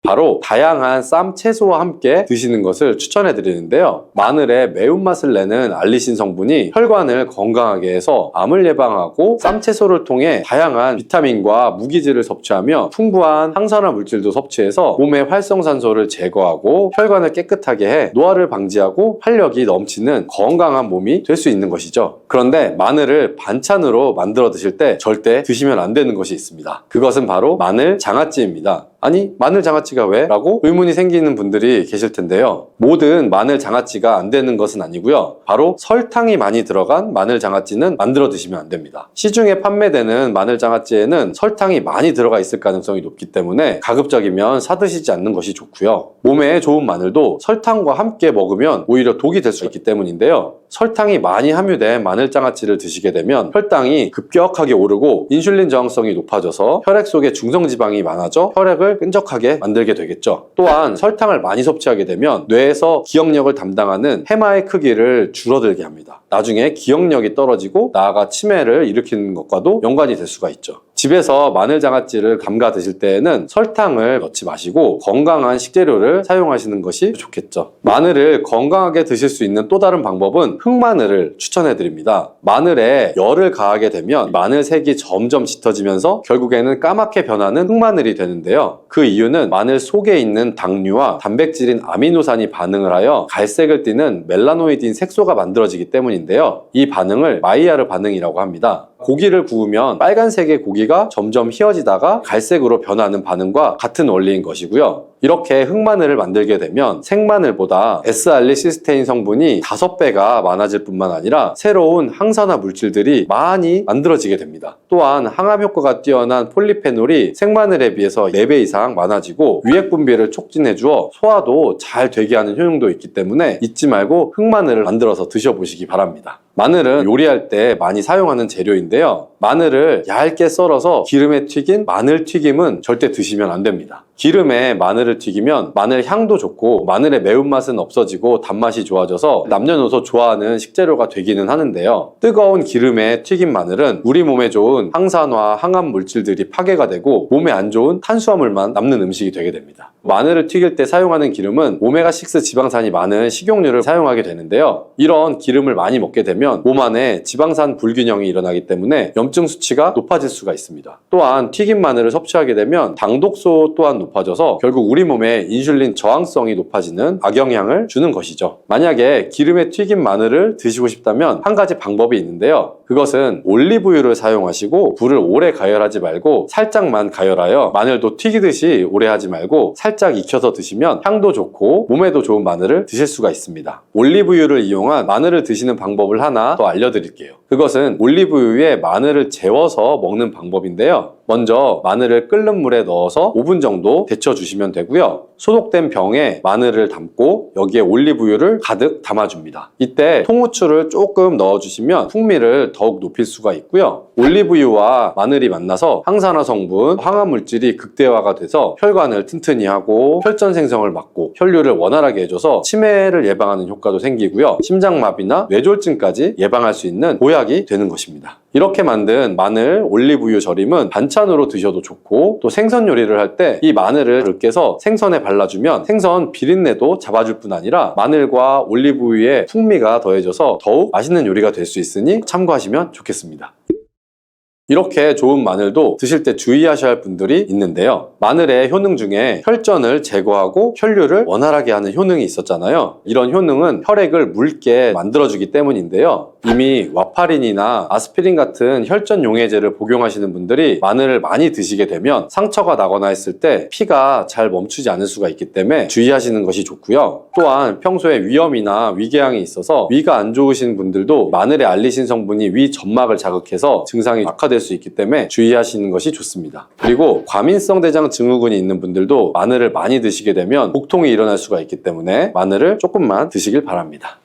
[SPEAKER 2] 바로 다양한 쌈 채소와 함께 드시는 것을 추천해 드리는데요. 마늘의 매운맛을 내는 알리신 성분이 혈관을 건강하게 해서 암을 예방하고 쌈 채소를 통해 다양한 비타민과 무기질을 섭취하며 풍부한 항산화 물질도 섭취해서 몸의 활성산소를 제거하고 혈관을 깨끗하게 해 노화를 방지하고 활력이 넘치는 건강한 몸이 될 수 있는 것이죠. 그런데 마늘을 반찬으로 만들어 드실 때 절대 드시면 안 되는 것이 있습니다. 그것은 바로 마늘 장아찌입니다. 아니, 마늘 장아찌가 왜? 라고 의문이 생기는 분들이 계실 텐데요. 모든 마늘 장아찌가 안 되는 것은 아니고요. 바로 설탕이 많이 들어간 마늘 장아찌는 만들어 드시면 안 됩니다. 시중에 판매되는 마늘 장아찌에는 설탕이 많이 들어가 있을 가능성이 높기 때문에 가급적이면 사드시지 않는 것이 좋고요. 몸에 좋은 마늘도 설탕과 함께 먹으면 오히려 독이 될 수 있기 때문인데요. 설탕이 많이 함유된 마늘 장아찌를 드시게 되면 혈당이 급격하게 오르고 인슐린 저항성이 높아져서 혈액 속에 중성지방이 많아져 혈액을 끈적하게 만들게 되겠죠. 또한 설탕을 많이 섭취하게 되면 뇌에서 기억력을 담당하는 해마의 크기를 줄어들게 합니다. 나중에 기억력이 떨어지고 나아가 치매를 일으키는 것과도 연관이 될 수가 있죠. 집에서 마늘 장아찌를 담가 드실 때에는 설탕을 넣지 마시고 건강한 식재료를 사용하시는 것이 좋겠죠. 마늘을 건강하게 드실 수 있는 또 다른 방법은 흑마늘을 추천해 드립니다. 마늘에 열을 가하게 되면 마늘 색이 점점 짙어지면서 결국에는 까맣게 변하는 흑마늘이 되는데요. 그 이유는 마늘 속에 있는 당류와 단백질인 아미노산이 반응을 하여 갈색을 띠는 멜라노이딘 색소가 만들어지기 때문인데요. 이 반응을 마이야르 반응이라고 합니다. 고기를 구우면 빨간색의 고기가 점점 휘어지다가 갈색으로 변하는 반응과 같은 원리인 것이고요. 이렇게 흑마늘을 만들게 되면 생마늘보다 S알리시스테인 성분이 5배가 많아질 뿐만 아니라 새로운 항산화 물질들이 많이 만들어지게 됩니다. 또한 항암 효과가 뛰어난 폴리페놀이 생마늘에 비해서 4배 이상 많아지고 유액 분비를 촉진해 주어 소화도 잘 되게 하는 효능도 있기 때문에 잊지 말고 흑마늘을 만들어서 드셔보시기 바랍니다. 마늘은 요리할 때 많이 사용하는 재료인데요. 마늘을 얇게 썰어서 기름에 튀긴 마늘 튀김은 절대 드시면 안 됩니다. 기름에 마늘을 튀기면 마늘 향도 좋고 마늘의 매운맛은 없어지고 단맛이 좋아져서 남녀노소 좋아하는 식재료가 되기는 하는데요. 뜨거운 기름에 튀긴 마늘은 우리 몸에 좋은 항산화, 항암 물질들이 파괴가 되고 몸에 안 좋은 탄수화물만 남는 음식이 되게 됩니다. 마늘을 튀길 때 사용하는 기름은 오메가6 지방산이 많은 식용유를 사용하게 되는데요. 이런 기름을 많이 먹게 되면 몸 안에 지방산 불균형이 일어나기 때문에 염증 수치가 높아질 수가 있습니다. 또한 튀긴 마늘을 섭취하게 되면 당독소 또한 높아져서 결국 우리 몸에 인슐린 저항성이 높아지는 악영향을 주는 것이죠. 만약에 기름에 튀긴 마늘을 드시고 싶다면 한 가지 방법이 있는데요. 그것은 올리브유를 사용하시고 불을 오래 가열하지 말고 살짝만 가열하여 마늘도 튀기듯이 오래 하지 말고 살짝 익혀서 드시면 향도 좋고 몸에도 좋은 마늘을 드실 수가 있습니다. 올리브유를 이용한 마늘을 드시는 방법을 하나 더 알려드릴게요. 그것은 올리브유에 마늘을 재워서 먹는 방법인데요. 먼저 마늘을 끓는 물에 넣어서 5분 정도 데쳐주시면 되고요. 소독된 병에 마늘을 담고 여기에 올리브유를 가득 담아줍니다. 이때 통후추를 조금 넣어주시면 풍미를 더욱 높일 수가 있고요. 올리브유와 마늘이 만나서 항산화 성분, 항암물질이 극대화가 돼서 혈관을 튼튼히 하고 혈전 생성을 막고 혈류를 원활하게 해줘서 치매를 예방하는 효과도 생기고요. 심장마비나 뇌졸중까지 예방할 수 있는 보약이 되는 것입니다. 이렇게 만든 마늘 올리브유 절임은 반찬으로 드셔도 좋고 또 생선 요리를 할 때 이 마늘을 으깨서 생선에 발라주면 생선 비린내도 잡아줄 뿐 아니라 마늘과 올리브유의 풍미가 더해져서 더욱 맛있는 요리가 될 수 있으니 참고하시면 좋겠습니다. 이렇게 좋은 마늘도 드실 때 주의하셔야 할 분들이 있는데요. 마늘의 효능 중에 혈전을 제거하고 혈류를 원활하게 하는 효능이 있었잖아요. 이런 효능은 혈액을 묽게 만들어주기 때문인데요. 이미 와파린이나 아스피린 같은 혈전 용해제를 복용하시는 분들이 마늘을 많이 드시게 되면 상처가 나거나 했을 때 피가 잘 멈추지 않을 수가 있기 때문에 주의하시는 것이 좋고요. 또한 평소에 위염이나 위궤양이 있어서 위가 안 좋으신 분들도 마늘의 알리신 성분이 위 점막을 자극해서 증상이 악화될 수 있기 때문에 주의하시는 것이 좋습니다. 그리고 과민성 대장 증후군이 있는 분들도 마늘을 많이 드시게 되면 복통이 일어날 수가 있기 때문에 마늘을 조금만 드시길 바랍니다.